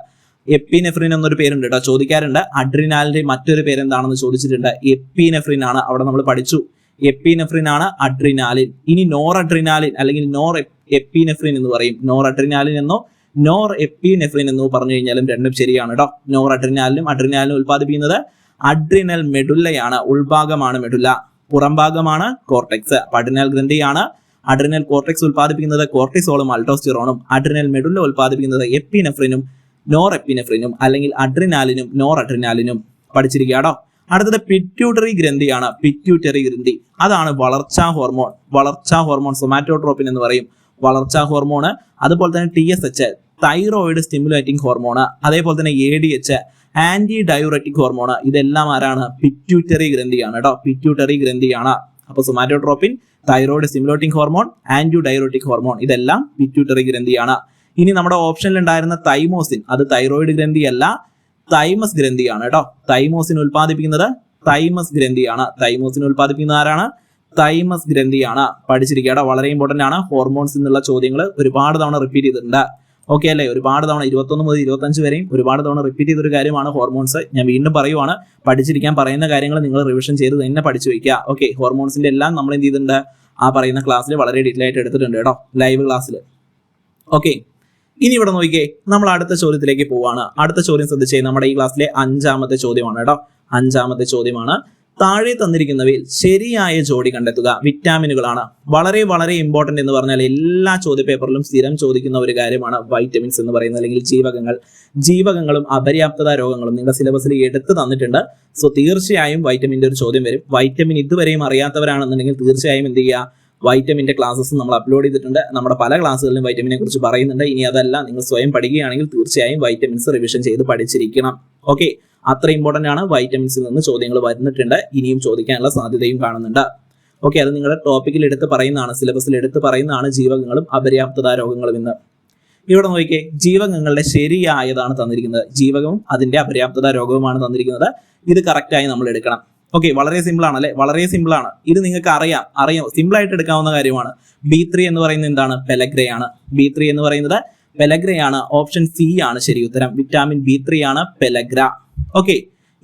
എപ്പിനെഫ്രിൻ എന്നൊരു പേരുണ്ട് കേട്ടോ, ചോദിക്കാറുണ്ട്. അഡ്രിനാലിന്റെ മറ്റൊരു പേരെന്താണെന്ന് ചോദിച്ചിട്ടുണ്ട്. എപ്പിനെഫ്രിൻ ആണ്, അവിടെ നമ്മൾ പഠിച്ചു. എപ്പിനെഫ്രിൻ ആണ് അഡ്രിനാലിൻ. ഇനി നോർ അഡ്രിനാലിൻ അല്ലെങ്കിൽ നോർ എപ്പിനെഫ്രിൻ എന്ന് പറയും. നോർ അഡ്രിനാലിൻ എന്നോ നോർ എപ്പിനെഫ്രിൻ എന്നോ പറഞ്ഞു കഴിഞ്ഞാലും രണ്ടും ശരിയാണ് കേട്ടോ. നോർ അഡ്രിനാലിനും ഉൽപ്പാദിപ്പിക്കുന്നത് അഡ്രിനൽ മെഡുല്ലയാണ്, ഉൾഭാഗമാണ് മെഡുല്ല. പുറംഭാഗമാണ് കോർട്ടെക്സ്. അഡ്രിനൽ ഗ്രന്ഥിയാണ്. അഡ്രിനൽ കോർട്ടെക്സ് ഉൽപ്പാദിപ്പിക്കുന്നത് കോർട്ടിസോളും അൾഡോസ്റ്റിറോണും. അഡ്രിനൽ മെഡുല്ല ഉൽപ്പാദിപ്പിക്കുന്നത് എപ്പിനെഫ്രിനും നോർ എപ്പിനെഫ്രിനും അല്ലെങ്കിൽ അഡ്രിനാലിനും നോർ അഡ്രിനാലിനും. പഠിച്ചിരിക്കാടോ. അടുത്തത് പിറ്റ്യൂട്ടറി ഗ്രന്ഥിയാണ്. പിറ്റ്യൂട്ടറി ഗ്രന്ഥി അതാണ് വളർച്ചാ ഹോർമോൺ സൊമാറ്റോട്രോപ്പിൻ എന്ന് പറയും. വളർച്ചാ ഹോർമോണ്. അതുപോലെ തന്നെ TSH തൈറോയിഡ് സ്റ്റിമുലേറ്റിംഗ് ഹോർമോണ്. അതേപോലെ തന്നെ ADH ആന്റി ഡയൂററ്റിക് ഹോർമോണ്. ഇതെല്ലാം ആരാണ്? പിറ്റ്യൂട്ടറി ഗ്രന്ഥിയാണ് കേട്ടോ. പിറ്റ്യൂട്ടറി ഗ്രന്ഥിയാണ്. അപ്പൊ somatotropin, thyroid stimulating hormone, anti diuretic hormone ഇതെല്ലാം പിറ്റ്യൂട്ടറി ഗ്രന്ഥിയാണ്. ഇനി നമ്മുടെ ഓപ്ഷനിൽ ഉണ്ടായിരുന്ന തൈമോസിൻ, അത് തൈറോയിഡ് ഗ്രന്ഥിയല്ല, തൈമസ് ഗ്രന്ഥിയാണ് കേട്ടോ. തൈമോസിൻ ഉൽപ്പാദിപ്പിക്കുന്നത് തൈമസ് ഗ്രന്ഥിയാണ്. തൈമോസിൻ ഉൽപ്പാദിപ്പിക്കുന്ന ആരാണ്? തൈമസ് ഗ്രന്ഥിയാണ്. പഠിച്ചിരിക്കുക. വളരെ ഇമ്പോർട്ടന്റ് ആണ്. ഹോർമോൺസ് എന്നുള്ള ചോദ്യങ്ങൾ ഒരുപാട് തവണ റിപ്പീറ്റ് ചെയ്തിട്ടുണ്ട്. ഓക്കെ അല്ലേ? ഒരുപാട് തവണ 21 മുതൽ 25 വരെയും ഒരുപാട് തവണ റിപ്പീറ്റ് ചെയ്തൊരു കാര്യമാണ് ഹോർമോൺസ്. ഞാൻ വീണ്ടും പറയുവാണ്, പഠിച്ചിരിക്കാൻ പറയുന്ന കാര്യങ്ങൾ നിങ്ങൾ റിവിഷൻ ചെയ്ത് തന്നെ പഠിച്ചു വയ്ക്കുക. ഓക്കെ, ഹോർമോൺസിന്റെ എല്ലാം നമ്മൾ എന്ത് ചെയ്തിട്ടുണ്ട്? ആ പറയുന്ന ക്ലാസ്സിൽ വളരെ ഡീറ്റെയിൽ ആയിട്ട് എടുത്തിട്ടുണ്ട് കേട്ടോ, ലൈവ് ക്ലാസ്സിൽ. ഓക്കെ, ഇനി ഇവിടെ നോക്കിക്കേ, നമ്മൾ അടുത്ത ചോദ്യത്തിലേക്ക് പോവാണ്. അടുത്ത ചോദ്യം ശ്രദ്ധിച്ചേ, നമ്മുടെ ഈ ക്ലാസ്സിലെ 5ാമത്തെ ചോദ്യമാണ് കേട്ടോ. 5ാമത്തെ ചോദ്യമാണ്. താഴെ തന്നിരിക്കുന്നവയിൽ ശരിയായ ജോഡി കണ്ടെത്തുക. വിറ്റാമിനുകളാണ്. വളരെ വളരെ ഇമ്പോർട്ടന്റ് എന്ന് പറഞ്ഞാൽ എല്ലാ ചോദ്യ പേപ്പറിലും സ്ഥിരം ചോദിക്കുന്ന ഒരു കാര്യമാണ് വൈറ്റമിൻസ് എന്ന് പറയുന്നത്, അല്ലെങ്കിൽ ജീവകങ്ങളും അപര്യാപ്തത രോഗങ്ങളും നിങ്ങളുടെ സിലബസിൽ എടുത്ത് തന്നിട്ടുണ്ട്. സോ തീർച്ചയായും വൈറ്റമിന്റെ ഒരു ചോദ്യം വരും. വൈറ്റമിൻ ഇതുവരെയും അറിയാത്തവരാണെന്നുണ്ടെങ്കിൽ തീർച്ചയായും എന്ത് ചെയ്യുക? വൈറ്റമിന്റെ ക്ലാസ്സസ് നമ്മൾ അപ്ലോഡ് ചെയ്തിട്ടുണ്ട്. നമ്മുടെ പല ക്ലാസ്സുകളിലും വൈറ്റമിനെ കുറിച്ച് പറയുന്നുണ്ട്. ഇനി അതല്ല, നിങ്ങൾ സ്വയം പഠിക്കുകയാണെങ്കിൽ തീർച്ചയായും വൈറ്റമിൻസ് റിവിഷൻ ചെയ്ത് പഠിച്ചിരിക്കണം. ഓക്കെ, അത്ര ഇമ്പോർട്ടന്റ് ആണ്. വൈറ്റമിൻസിൽ നിന്ന് ചോദ്യങ്ങൾ വരുന്നിട്ടുണ്ട്, ഇനിയും ചോദിക്കാനുള്ള സാധ്യതയും കാണുന്നുണ്ട്. ഓക്കെ, അത് നിങ്ങളുടെ ടോപ്പിക്കിൽ എടുത്ത് പറയുന്നതാണ്, സിലബസിൽ എടുത്ത് പറയുന്നതാണ് ജീവകങ്ങളും അപര്യാപ്തത രോഗങ്ങളും എന്ന്. ഇവിടെ നോക്കിക്കേ, ജീവകങ്ങളുടെ ശരിയായതാണ് തന്നിരിക്കുന്നത്. ജീവകവും അതിന്റെ അപര്യാപ്തത രോഗവുമാണ് തന്നിരിക്കുന്നത്. ഇത് കറക്റ്റായി നമ്മൾ എടുക്കണം. ഓക്കെ, വളരെ സിമ്പിൾ ആണ് അല്ലെ? വളരെ സിമ്പിൾ ആണ്. ഇത് നിങ്ങൾക്ക് അറിയാം, സിമ്പിൾ ആയിട്ട് എടുക്കാവുന്ന കാര്യമാണ്. B3 എന്ന് പറയുന്നത് എന്താണ്? പെലഗ്രയാണ്. B3 എന്ന് പറയുന്നത് പെലഗ്രയാണ്. ഓപ്ഷൻ C ആണ് ശരി ഉത്തരം. വിറ്റാമിൻ B3 ആണ് പെലഗ്ര. ഓക്കെ,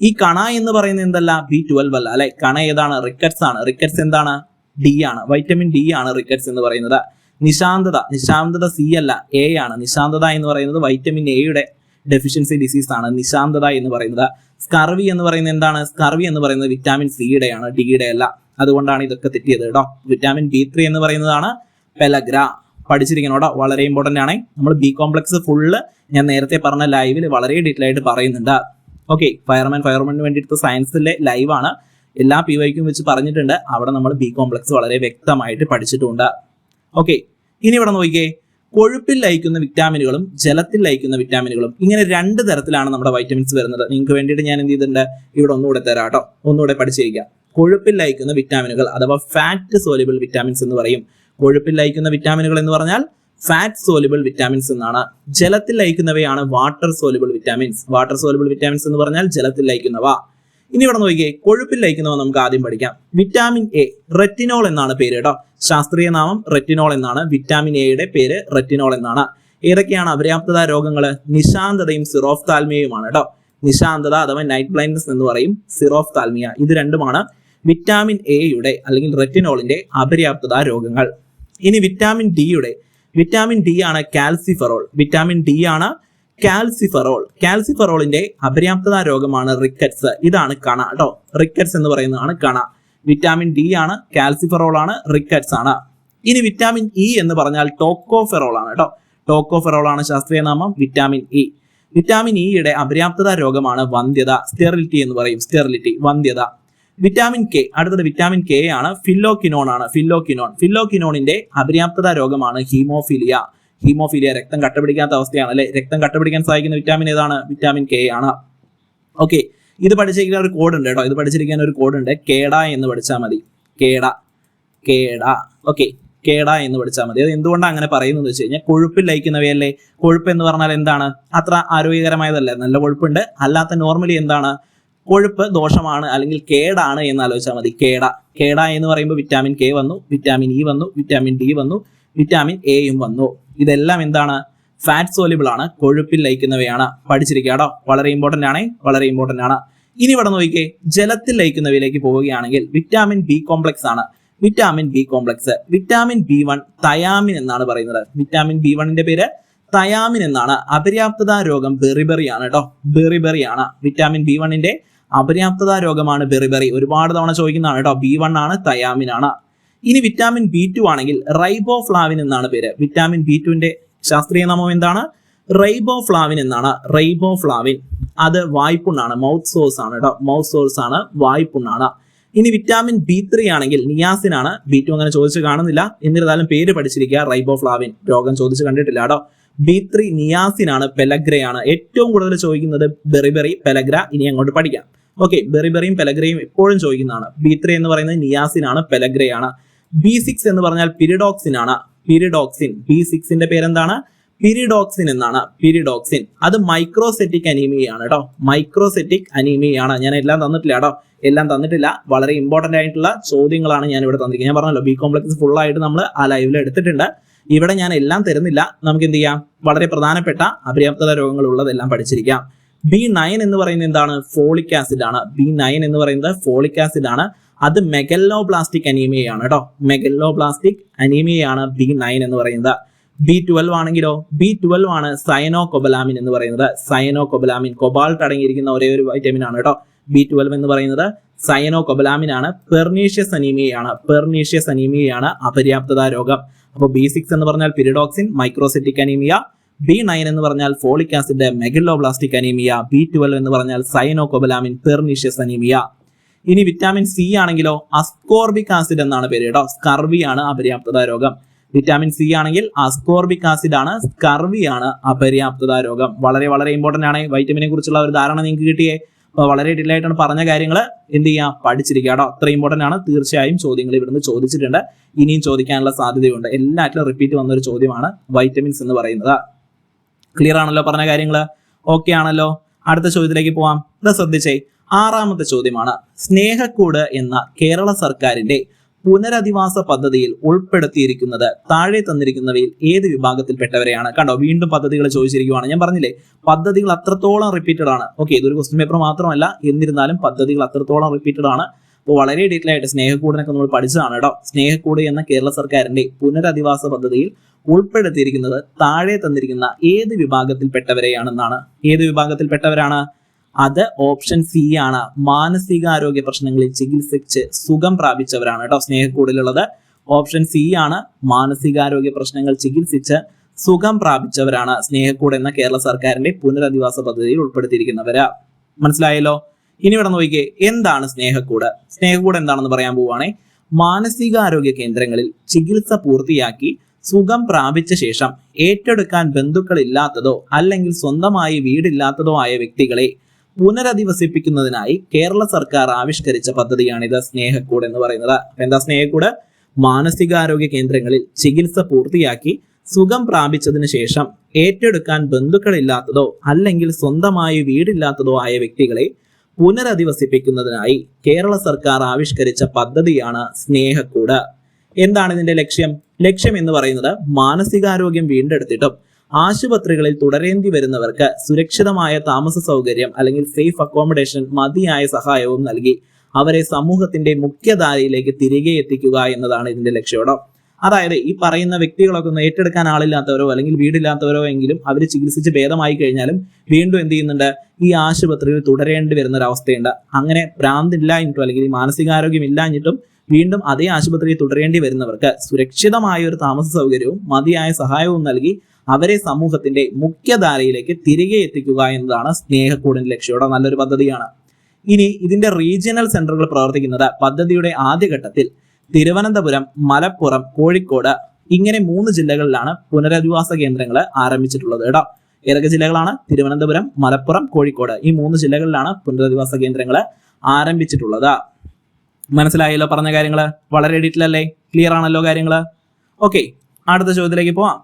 ഈ കണ എന്ന് പറയുന്നത് എന്തല്ല? B12 അല്ല അല്ലെ? കണ ഏതാണ്? റിക്കറ്റ്സ് ആണ്. റിക്കറ്റ്സ് എന്താണ്? D ആണ്. വൈറ്റമിൻ D ആണ് റിക്കറ്റ്സ് എന്ന് പറയുന്നത്. നിശാന്തത C അല്ല, A ആണ്. നിശാന്തത എന്ന് പറയുന്നത് വൈറ്റമിൻ എയുടെ ഡെഫിഷ്യൻസി ഡിസീസ് ആണ് നിശാന്തത എന്ന് പറയുന്നത്. സ്കർവി എന്ന് പറയുന്നത് എന്താണ്? സ്കർവി എന്ന് പറയുന്നത് വിറ്റാമിൻ സിയുടെ ആണ്, ഡിയുടെ അല്ല. അതുകൊണ്ടാണ് ഇതൊക്കെ തെറ്റിയത് കേട്ടോ. വിറ്റാമിൻ B3 എന്ന് പറയുന്നതാണ് പെലഗ്ര. പഠിച്ചിരിക്കണം കേട്ടോ, വളരെ ഇമ്പോർട്ടന്റ് ആണ്. നമ്മൾ B കോംപ്ലക്സ് ഫുള്ള് ഞാൻ നേരത്തെ പറഞ്ഞ ലൈവിൽ വളരെ ഡീറ്റെയിൽ ആയിട്ട് പറയുന്നുണ്ട്. ഓക്കെ, ഫയർമാന് വേണ്ടി എടുത്ത സയൻസിലെ ലൈവാണ്. എല്ലാ PYക്കും വെച്ച് പറഞ്ഞിട്ടുണ്ട്. അവിടെ നമ്മൾ B കോംപ്ലക്സ് വളരെ വ്യക്തമായിട്ട് പഠിച്ചിട്ടുണ്ട്. ഓക്കെ, ഇനി ഇവിടെ നോക്കിക്കേ, കൊഴുപ്പിൽ ലയിക്കുന്ന വിറ്റാമിനുകളും ജലത്തിൽ ലയിക്കുന്ന വിറ്റാമിനുകളും, ഇങ്ങനെ 2 തരത്തിലാണ് നമ്മുടെ വൈറ്റമിൻസ് വരുന്നത്. നിങ്ങൾക്ക് വേണ്ടിയിട്ട് ഞാൻ എന്ത് ചെയ്തിട്ടുണ്ട്? ഇവിടെ ഒന്നുകൂടെ തരാം കേട്ടോ, ഒന്നുകൂടെ പഠിച്ചിരിക്കാം. കൊഴുപ്പിൽ ലയിക്കുന്ന വിറ്റാമിനുകൾ അഥവാ ഫാറ്റ് സോലിബിൾ വിറ്റാമിൻസ് എന്ന് പറയും. കൊഴുപ്പിൽ ലയിക്കുന്ന വിറ്റാമിനുകൾ എന്ന് പറഞ്ഞാൽ ഫാറ്റ് സോലിബിൾ വിറ്റാമിൻസ് എന്നാണ്. ജലത്തിൽ ലയിക്കുന്നവയാണ് water soluble vitamins. Water soluble vitamins എന്ന് പറഞ്ഞാൽ ജലത്തിൽ ലയിക്കുന്നവ. ഇനി ഇവിടെ നോക്കിയേ, കൊഴുപ്പിൽ ലയിക്കുന്നവ നമുക്ക് ആദ്യം പഠിക്കാം. വിറ്റാമിൻ എ, റെറ്റിനോൾ എന്നാണ് പേര് കേട്ടോ. ശാസ്ത്രീയ നാമം റെറ്റിനോൾ എന്നാണ്. വിറ്റാമിൻ എയുടെ പേര് റെറ്റിനോൾ എന്നാണ്. ഏതൊക്കെയാണ് അപര്യാപ്തത രോഗങ്ങൾ? നിശാന്തതയും സിറോഫ്താൽമിയയുമാണ് കേട്ടോ. നിശാന്തത അഥവാ നൈറ്റ് ബ്ലൈൻഡ്നസ് എന്ന് പറയും, സിറോഫ്താൽമിയ, ഇത് രണ്ടുമാണ് വിറ്റാമിൻ എയുടെ അല്ലെങ്കിൽ റെറ്റിനോളിന്റെ അപര്യാപ്തത രോഗങ്ങൾ. ഇനി വിറ്റാമിൻ ഡി ആണ് കാൽസിഫെറോൾ. വിറ്റാമിൻ ഡി ആണ് കാൽസിഫെറോൾ. കാൽസിഫെറോളിന്റെ അപര്യാപ്തത രോഗമാണ് റിക്കറ്റ്സ്. ഇതാണ് കണ കേട്ടോ. റിക്കറ്റ്സ് എന്ന് പറയുന്നതാണ് കണ. വിറ്റാമിൻ ഡി ആണ്, കാൽസിഫെറോൾ ആണ്, റിക്കറ്റ്സ് ആണ്. ഇനി വിറ്റാമിൻ ഇ എന്ന് പറഞ്ഞാൽ ടോക്കോഫെറോൾ ആണ് കേട്ടോ. ടോക്കോഫെറോൾ ആണ് ശാസ്ത്രീയ നാമം. Vitamin E. വിറ്റാമിൻ ഇയുടെ അപര്യാപ്തത രോഗമാണ് വന്ധ്യത. സ്റ്റെറിലിറ്റി എന്ന് പറയും. സ്റ്റെറിലിറ്റി, വന്ധ്യത. വിറ്റാമിൻ കെ, അടുത്തത് വിറ്റാമിൻ കെ ആണ്. ഫില്ലോക്കിനോൺ ആണ്. ഫില്ലോക്കിനോണിന്റെ അപര്യാപ്തത രോഗമാണ് ഹീമോഫീലിയ. രക്തം കട്ടപിടിക്കാത്ത അവസ്ഥയാണ് അല്ലെ? രക്തം കട്ടപിടിക്കാൻ സഹായിക്കുന്ന വിറ്റാമിൻ ഏതാണ്? വിറ്റാമിൻ കെ ആണ്. ഓക്കെ, ഇത് പഠിച്ചിരിക്കാൻ ഒരു കോഡ് ഉണ്ട് കേട്ടോ. ഇത് പഠിച്ചിരിക്കാൻ ഒരു കോഡ് ഉണ്ട്. കേട എന്ന് പഠിച്ചാൽ മതി. കേട. ഓക്കെ, കേട എന്ന് പഠിച്ചാൽ മതി. അത് എന്തുകൊണ്ടാണ് അങ്ങനെ പറയുന്നത് വെച്ച് കഴിഞ്ഞാൽ, കൊഴുപ്പിൽ ലയിക്കുന്നവയല്ലേ. കൊഴുപ്പ് എന്ന് പറഞ്ഞാൽ എന്താണ്? അത്ര ആരോഗ്യകരമായതല്ല. നല്ല കൊഴുപ്പുണ്ട്, അല്ലാത്ത നോർമലി എന്താണ്? കൊഴുപ്പ് ദോഷമാണ് അല്ലെങ്കിൽ കേടാണ് എന്ന് ആലോചിച്ചാൽ മതി. കേട എന്ന് പറയുമ്പോൾ വിറ്റാമിൻ കെ വന്നു, വിറ്റാമിൻ ഇ വന്നു, വിറ്റാമിൻ ഡി വന്നു, വിറ്റാമിൻ എയും വന്നു. ഇതെല്ലാം എന്താണ്? ഫാറ്റ് സോലിബിൾ ആണ്, കൊഴുപ്പിൽ ലയിക്കുന്നവയാണ്. പഠിച്ചിരിക്കാട്ടോ, വളരെ ഇമ്പോർട്ടന്റ് ആണ്. ഇനി ഇവിടെ നോക്കിക്കേ, ജലത്തിൽ ലയിക്കുന്നവയിലേക്ക് പോവുകയാണെങ്കിൽ വിറ്റാമിൻ ബി കോംപ്ലക്സ് ആണ്. വിറ്റാമിൻ B1 തയാമിൻ എന്നാണ് പറയുന്നത്. വിറ്റാമിൻ B1ന്റെ പേര് തയാമിൻ എന്നാണ്. അപര്യാപ്തത രോഗം ബെറിബെറി ആണ് കേട്ടോ. ബെറിബെറി ആണ്. വിറ്റാമിൻ B1ന്റെ അപര്യാപ്തത രോഗമാണ് ബെറിബെറി. ഒരുപാട് തവണ ചോദിക്കുന്നതാണ് കേട്ടോ. B1 ആണ്, തയാമിൻ ആണ്. ഇനി വിറ്റാമിൻ B2 ആണെങ്കിൽ റൈബോഫ്ലാവിൻ എന്നാണ് പേര്. വിറ്റാമിൻ B2ന്റെ ശാസ്ത്രീയ നാമം എന്താണ്? റൈബോഫ്ലാവിൻ എന്നാണ്. റൈബോഫ്ലാവിൻ അത് വായ്പുണ്ണാണ്, മൗത്ത് സോഴ്സ് ആണ് കേട്ടോ. മൗത്ത് സോഴ്സ് ആണ്, വായ്പുണ്ണാണ്. ഇനി വിറ്റാമിൻ B3 ആണെങ്കിൽ നിയാസിൻ ആണ്. B2 അങ്ങനെ ചോദിച്ചു കാണുന്നില്ല, എന്നിരുന്നാലും പേര് പഠിച്ചിരിക്കുക. റൈബോഫ്ലാവിൻ രോഗം ചോദിച്ചു കണ്ടിട്ടില്ല കേട്ടോ. B3 നിയാസിൻ ആണ്, പെലഗ്രയാണ്. ഏറ്റവും കൂടുതൽ ചോദിക്കുന്നത് ബെറിബെറി, പെലഗ്ര. ഇനി അങ്ങോട്ട് പഠിക്കാം. ഓക്കെ, ബെറിബെറിയും പെലഗ്രയും എപ്പോഴും ചോദിക്കുന്നതാണ്. B3 എന്ന് പറയുന്നത് നിയാസിൻ ആണ്, പെലഗ്രയാണ്. B6 എന്ന് പറഞ്ഞാൽ പിരിഡോക്സിൻ ആണ്. പിരിഡോക്സിൻ. B6ന്റെ പേരെന്താണ്? പിരിഡോക്സിൻ എന്നാണ്. പിരിഡോക്സിൻ അത് മൈക്രോസെറ്റിക് അനീമിയയാണ് കേട്ടോ. മൈക്രോസെറ്റിക് അനീമിയയാണ്. ഞാൻ എല്ലാം തന്നിട്ടില്ല കേട്ടോ. എല്ലാം തന്നിട്ടില്ല. വളരെ ഇമ്പോർട്ടന്റ് ആയിട്ടുള്ള ചോദ്യങ്ങളാണ് ഞാൻ ഇവിടെ തന്നിരിക്കുന്നത്. ഞാൻ പറഞ്ഞല്ലോ, ബി കോംപ്ലക്സ് ഫുൾ ആയിട്ട് നമ്മൾ ആ ലൈവിൽ എടുത്തിട്ടുണ്ട്. ഇവിടെ ഞാൻ എല്ലാം തരുന്നില്ല. നമുക്ക് എന്ത് ചെയ്യാം? വളരെ പ്രധാനപ്പെട്ട അപര്യാപ്തത രോഗങ്ങൾ ഉള്ളതെല്ലാം പഠിച്ചിരിക്കാം. B9 എന്ന് പറയുന്നത് എന്താണ്? ഫോളിക് ആസിഡ് ആണ്. B9 എന്ന് പറയുന്നത് ഫോളിക് ആസിഡ് ആണ്. അത് മെഗല്ലോബ്ലാസ്റ്റിക് അനീമിയയാണ് കേട്ടോ. മെഗല്ലോബ്ലാസ്റ്റിക് അനീമിയയാണ് B9 എന്ന് പറയുന്നത്. B12 ആണെങ്കിലോ? B12 ആണ് സയനോകൊബലാമിൻ എന്ന് പറയുന്നത്. സയനോകൊബലാമിൻ കൊബാൾട്ട് അടങ്ങിയിരിക്കുന്ന ഒരേ ഒരു വൈറ്റമിൻ ആണ് കേട്ടോ. B12 എന്ന് പറയുന്നത് സയനോകൊബലാമിൻ ആണ്. പെർനീഷ്യസ് അനീമിയയാണ്. പെർനീഷ്യസ് അനീമിയയാണ് അപര്യാപ്തത രോഗം. അപ്പോൾ B6 എന്ന് പറഞ്ഞാൽ പിരിഡോക്സിൻ, മൈക്രോസെറ്റിക് അനീമിയ. B9 എന്ന് പറഞ്ഞാൽ ഫോളിക് ആസിഡ്, മെഗല്ലോബ്ലാസ്റ്റിക് അനീമിയ. B12 എന്ന് പറഞ്ഞാൽ സയനോകൊബലാമിൻ, പെർനീഷ്യസ് അനീമിയ. ഇനി വിറ്റാമിൻ C ആണെങ്കിലോ? അസ്കോർബിക് ആസിഡ് എന്നാണ് പേര് കേട്ടോ. സ്കർവി ആണ് അപര്യാപ്തത രോഗം. വിറ്റാമിൻ C ആണെങ്കിൽ അസ്കോർബിക് ആസിഡ് ആണ്, സ്കർവി ആണ് അപര്യാപ്തത രോഗം. വളരെ വളരെ ഇമ്പോർട്ടന്റ് ആണ്. വൈറ്റമിനെ കുറിച്ചുള്ള ഒരു ധാരണ നിങ്ങൾക്ക് കിട്ടിയേ? അപ്പോൾ വളരെ ഡീറ്റെയിൽ ആയിട്ടാണ് പറഞ്ഞ കാര്യങ്ങൾ എന്ത് ചെയ്യുക? പഠിച്ചിരിക്കുക കേട്ടോ. അത്ര ഇമ്പോർട്ടന്റ് ആണ്. തീർച്ചയായും ചോദ്യങ്ങൾ ഇവിടുന്ന് ചോദിച്ചിട്ടുണ്ട്, ഇനിയും ചോദിക്കാനുള്ള സാധ്യതയുണ്ട്. എല്ലാറ്റിലും റിപ്പീറ്റ് വന്നൊരു ചോദ്യമാണ് വൈറ്റമിൻസ് എന്ന് പറയുന്നത്. ക്ലിയർ ആണല്ലോ പറഞ്ഞ കാര്യങ്ങൾ? ഓക്കെ ആണല്ലോ? അടുത്ത ചോദ്യത്തിലേക്ക് പോവാം. ഇത് ശ്രദ്ധിച്ചേ. 6ാമത്തെ ചോദ്യമാണ്. സ്നേഹക്കൂട് എന്ന കേരള സർക്കാരിന്റെ പുനരധിവാസ പദ്ധതിയിൽ ഉൾപ്പെടുത്തിയിരിക്കുന്നത് താഴെ തന്നിരിക്കുന്നവയിൽ ഏത് വിഭാഗത്തിൽപ്പെട്ടവരെയാണ്? കണ്ടോ, വീണ്ടും പദ്ധതികൾ ചോദിച്ചിരിക്കുകയാണ്. ഞാൻ പറഞ്ഞില്ലേ, പദ്ധതികൾ അത്രത്തോളം റിപ്പീറ്റഡ് ആണ്. ഓക്കെ, ഇതൊരു ക്വസ്റ്റ്യൻ പേപ്പർ മാത്രമല്ല, എന്നിരുന്നാലും പദ്ധതികൾ അത്രത്തോളം റിപ്പീറ്റഡ് ആണ്. അപ്പോൾ വളരെ ഡീറ്റെയിൽ ആയിട്ട് സ്നേഹക്കൂടിനൊക്കെ നമ്മൾ പഠിച്ചതാണ് കേട്ടോ. സ്നേഹക്കൂട് എന്ന കേരള സർക്കാരിന്റെ പുനരധിവാസ പദ്ധതിയിൽ ഉൾപ്പെടുത്തിയിരിക്കുന്നത് താഴെ തന്നിരിക്കുന്ന ഏത് വിഭാഗത്തിൽപ്പെട്ടവരെയാണെന്നാണ്. ഏത് വിഭാഗത്തിൽപ്പെട്ടവരാണ്? അത് ഓപ്ഷൻ C ആണ്. മാനസികാരോഗ്യ പ്രശ്നങ്ങളിൽ ചികിത്സിച്ച് സുഖം പ്രാപിച്ചവരാണ് കേട്ടോ സ്നേഹക്കൂടിലുള്ളത്. ഓപ്ഷൻ C ആണ്. മാനസികാരോഗ്യ പ്രശ്നങ്ങൾ ചികിത്സിച്ച് സുഖം പ്രാപിച്ചവരാണ് സ്നേഹക്കൂട് എന്ന കേരള സർക്കാരിന്റെ പുനരധിവാസ പദ്ധതിയിൽ ഉൾപ്പെടുത്തിയിരിക്കുന്നവര്. മനസ്സിലായല്ലോ? ഇനി ഇവിടെ നോക്കിക്കേ, എന്താണ് സ്നേഹക്കൂട്? സ്നേഹക്കൂട് എന്താണെന്ന് പറയാൻ പോവുകയാണെ. മാനസികാരോഗ്യ കേന്ദ്രങ്ങളിൽ ചികിത്സ പൂർത്തിയാക്കി സുഖം പ്രാപിച്ച ശേഷം ഏറ്റെടുക്കാൻ ബന്ധുക്കളില്ലാത്തതോ അല്ലെങ്കിൽ സ്വന്തമായി വീടില്ലാത്തതോ ആയ വ്യക്തികളെ പുനരധിവസിപ്പിക്കുന്നതിനായി കേരള സർക്കാർ ആവിഷ്കരിച്ച പദ്ധതിയാണിത് സ്നേഹക്കൂട് എന്ന് പറയുന്നത്. എന്താ സ്നേഹക്കൂട്? മാനസികാരോഗ്യ കേന്ദ്രങ്ങളിൽ ചികിത്സ പൂർത്തിയാക്കി സുഖം പ്രാപിച്ചതിന് ശേഷം ഏറ്റെടുക്കാൻ ബന്ധുക്കളില്ലാത്തതോ അല്ലെങ്കിൽ സ്വന്തമായി വീടില്ലാത്തതോ ആയ വ്യക്തികളെ പുനരധിവസിപ്പിക്കുന്നതിനായി കേരള സർക്കാർ ആവിഷ്കരിച്ച പദ്ധതിയാണ് സ്നേഹക്കൂട്. എന്താണ് ഇതിന്റെ ലക്ഷ്യം? ലക്ഷ്യം എന്ന് പറയുന്നത് മാനസികാരോഗ്യം വീണ്ടെടുത്തിട്ടും ആശുപത്രികളിൽ തുടരേണ്ടി വരുന്നവർക്ക് സുരക്ഷിതമായ താമസ സൗകര്യം അല്ലെങ്കിൽ സേഫ് അക്കോമഡേഷൻ, മതിയായ സഹായവും നൽകി അവരെ സമൂഹത്തിന്റെ മുഖ്യധാരയിലേക്ക് തിരികെ എത്തിക്കുക എന്നതാണ് ഇതിന്റെ ലക്ഷ്യം. അതായത് ഈ പറയുന്ന വ്യക്തികളൊക്കെ ഒന്ന് ഏറ്റെടുക്കാൻ ആളില്ലാത്തവരോ അല്ലെങ്കിൽ വീടില്ലാത്തവരോ എങ്കിലും അവർ ചികിത്സിച്ച് ഭേദമായി കഴിഞ്ഞാലും വീണ്ടും എന്ത് ചെയ്യുന്നുണ്ട്? ഈ ആശുപത്രിയിൽ തുടരേണ്ടി വരുന്ന ഒരു അവസ്ഥയുണ്ട്. അങ്ങനെ ഭ്രാന്തില്ലാഞ്ഞിട്ടും അല്ലെങ്കിൽ മാനസികാരോഗ്യം ഇല്ലാഞ്ഞിട്ടും വീണ്ടും അതേ ആശുപത്രിയിൽ തുടരേണ്ടി വരുന്നവർക്ക് സുരക്ഷിതമായ ഒരു താമസ സൗകര്യവും മതിയായ സഹായവും നൽകി അവരെ സമൂഹത്തിന്റെ മുഖ്യധാരയിലേക്ക് തിരികെ എത്തിക്കുക എന്നതാണ് സ്നേഹക്കൂടിന്റെ ലക്ഷ്യം. നല്ലൊരു പദ്ധതിയാണ്. ഇനി ഇതിന്റെ റീജിയണൽ സെന്ററുകൾ പ്രവർത്തിക്കുന്നത് പദ്ധതിയുടെ ആദ്യഘട്ടത്തിൽ തിരുവനന്തപുരം, മലപ്പുറം, കോഴിക്കോട് ഇങ്ങനെ 3 ജില്ലകളിലാണ് പുനരധിവാസ കേന്ദ്രങ്ങൾ ആരംഭിച്ചിട്ടുള്ളത് കേട്ടോ. ഏതൊക്കെ ജില്ലകളാണ്? തിരുവനന്തപുരം, മലപ്പുറം, കോഴിക്കോട്. ഈ 3 ജില്ലകളിലാണ് പുനരധിവാസ കേന്ദ്രങ്ങൾ ആരംഭിച്ചിട്ടുള്ളത്. മനസ്സിലായല്ലോ പറഞ്ഞ കാര്യങ്ങൾ? വളരെ ഡീറ്റെയിൽ അല്ലേ? ക്ലിയർ ആണല്ലോ കാര്യങ്ങൾ? ഓക്കെ, അടുത്ത ചോദ്യത്തിലേക്ക് പോവാം.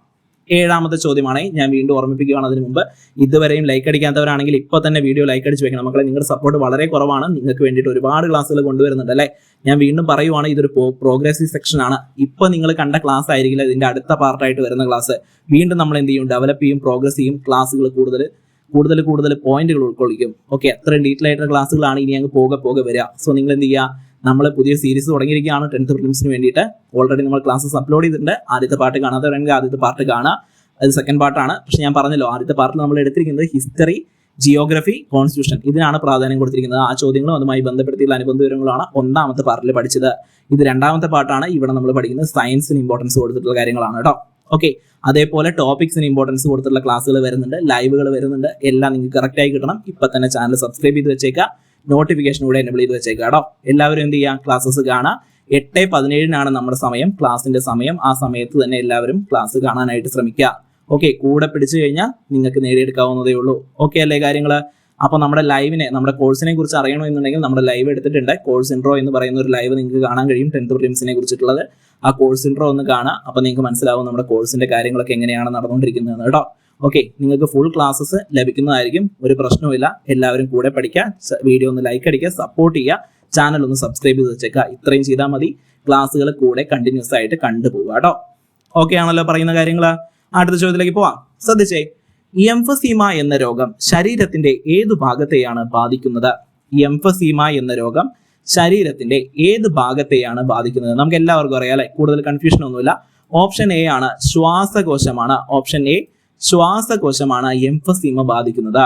7ാമത്തെ ചോദ്യമാണ്. ഞാൻ വീണ്ടും ഓർമ്മിപ്പിക്കുകയാണ് അതിന് മുമ്പ്, ഇതുവരെയും ലൈക്ക് അടിക്കാത്തവരാണെങ്കിൽ ഇപ്പോൾ തന്നെ വീഡിയോ ലൈക്ക് അടിച്ച് വെക്കണം മക്കളെ. നിങ്ങളുടെ സപ്പോർട്ട് വളരെ കുറവാണ്. നിങ്ങൾക്ക് വേണ്ടിയിട്ട് ഒരുപാട് ക്ലാസ്സുകൾ കൊണ്ടുവരുന്നുണ്ട് അല്ലേ? ഞാൻ വീണ്ടും പറയുവാണ്, ഇതൊരു പ്രോഗ്രസീവ് സെക്ഷൻ ആണ്. ഇപ്പൊ നിങ്ങൾ കണ്ട ക്ലാസ് ആയിരിക്കില്ല ഇതിന്റെ അടുത്ത പാർട്ടായിട്ട് വരുന്ന ക്ലാസ്. വീണ്ടും നമ്മൾ എന്ത് ചെയ്യും? ഡെവലപ്പ് ചെയ്യും, പ്രോഗ്രസ് ചെയ്യും. ക്ലാസ്സുകൾ കൂടുതൽ പോയിന്റുകൾ ഉൾക്കൊള്ളിക്കും. ഓക്കെ, അത്ര ഡീറ്റെയിൽ ആയിട്ടുള്ള ക്ലാസ്സുകളാണ് ഇനി അങ്ങ് പോകെ വരിക. സോ നിങ്ങൾ എന്ത് ചെയ്യുക? നമ്മൾ പുതിയ സീരീസ് തുടങ്ങിയിരിക്കുകയാണ് 10th പ്രിലിംസിന് വേണ്ടിയിട്ട്. ഓൾറെഡി നമ്മൾ ക്ലാസ്സസ് അപ്ലോഡ് ചെയ്തിട്ടുണ്ട്. ആദ്യത്തെ പാർട്ട് കാണാത്തവരാണെങ്കിൽ ആദ്യത്തെ പാർട്ട് കാണുക. അത് സെക്കൻഡ് പാർട്ടാണ്. പക്ഷെ ഞാൻ പറഞ്ഞല്ലോ, ആദ്യത്തെ പാർട്ടിൽ നമ്മൾ എടുത്തിരിക്കുന്നത് ഹിസ്റ്ററി, ജിയോഗ്രഫി, കോൺസ്റ്റിറ്റ്യൂഷൻ ഇതിനാണ് പ്രാധാന്യം കൊടുത്തിരിക്കുന്നത്. ആ ചോദ്യങ്ങളും അതുമായി ബന്ധപ്പെടുത്തിയുള്ള അനുബന്ധ വിവരങ്ങളാണ് ഒന്നാമത്തെ പാർട്ടിൽ പഠിച്ചത്. ഇത് രണ്ടാമത്തെ പാർട്ടാണ്. ഇവിടെ നമ്മൾ പഠിക്കുന്നത് സയൻസിന് ഇമ്പോർട്ടൻസ് കൊടുത്തിട്ടുള്ള കാര്യങ്ങളാണ് കേട്ടോ. ഓക്കെ, അതേപോലെ ടോപ്പിക്സിന് ഇമ്പോർട്ടൻസ് കൊടുത്തിട്ടുള്ള ക്ലാസ്സുകൾ വരുന്നുണ്ട്, ലൈവുകൾ വരുന്നുണ്ട്. എല്ലാം നിങ്ങൾക്ക് കറക്റ്റ് ആയി കിട്ടണം. ഇപ്പൊ തന്നെ ചാനൽ സബ്സ്ക്രൈബ് ചെയ്ത് വെച്ചേക്കുക, നോട്ടിഫിക്കേഷൻ കൂടെ എനേബിൾ ചെയ്ത് വെച്ചേക്കുക കേട്ടോ. എല്ലാവരും എന്ത് ചെയ്യുക, ക്ലാസ്സസ് കാണാം. 8:17 നമ്മുടെ സമയം, ക്ലാസിന്റെ സമയം. ആ സമയത്ത് തന്നെ എല്ലാവരും ക്ലാസ് കാണാനായിട്ട് ശ്രമിക്കുക. ഓക്കെ, കൂടെ പിടിച്ചു കഴിഞ്ഞാൽ നിങ്ങൾക്ക് നേടിയെടുക്കാവുന്നതേ ഉള്ളൂ. ഓക്കെ അല്ലേ കാര്യങ്ങൾ? അപ്പോൾ നമ്മുടെ ലൈവിനെ, നമ്മുടെ കോഴ്സിനെ കുറിച്ച് അറിയണമെന്നുണ്ടെങ്കിൽ നമ്മുടെ ലൈവ് എടുത്തിട്ടുണ്ട്. കോഴ്സ് ഇൻട്രോ എന്ന് പറയുന്ന ഒരു ലൈവ് നിങ്ങൾക്ക് കാണാൻ കഴിയും, 10th പ്രിലിംസിനെ കുറിച്ചിട്ടുള്ളത്. ആ കോഴ്സ് ഇൻട്രോ ഒന്ന് കാണാം. അപ്പോൾ നിങ്ങൾക്ക് മനസ്സിലാവും നമ്മുടെ കോഴ്സിന്റെ കാര്യങ്ങളൊക്കെ എങ്ങനെയാണ് നടന്നുകൊണ്ടിരിക്കുന്നത് കേട്ടോ. ഓക്കെ, നിങ്ങൾക്ക് ഫുൾ ക്ലാസ്സസ് ലഭിക്കുന്നതായിരിക്കും, ഒരു പ്രശ്നവുമില്ല. എല്ലാവരും കൂടെ പഠിക്കുക, വീഡിയോ ഒന്ന് ലൈക്ക് അടിക്കുക, സപ്പോർട്ട് ചെയ്യുക, ചാനൽ ഒന്ന് സബ്സ്ക്രൈബ് ചെയ്ത് വെച്ചേക്കുക. ഇത്രയും ചെയ്താൽ മതി. ക്ലാസ്സുകൾ കൂടെ കണ്ടിന്യൂസ് ആയിട്ട് കണ്ടുപോവുക കേട്ടോ. ഓക്കെ ആണല്ലോ പറയുന്ന കാര്യങ്ങൾ? അടുത്ത ചോദ്യത്തിലേക്ക് പോവാം. ശ്രദ്ധിച്ചേ, എംഫസീമ എന്ന രോഗം ശരീരത്തിന്റെ ഏതു ഭാഗത്തെയാണ് ബാധിക്കുന്നത്? എംഫസീമ എന്ന രോഗം ശരീരത്തിന്റെ ഏത് ഭാഗത്തെയാണ് ബാധിക്കുന്നത്? നമുക്ക് എല്ലാവർക്കും അറിയാം അല്ലെ, കൂടുതൽ കൺഫ്യൂഷൻ ഒന്നുമില്ല. ഓപ്ഷൻ എ ആണ് ശ്വാസകോശമാണ്. ഓപ്ഷൻ എ ശ്വാസകോശമാണ് എംഫസീമ ബാധിക്കുന്നത്.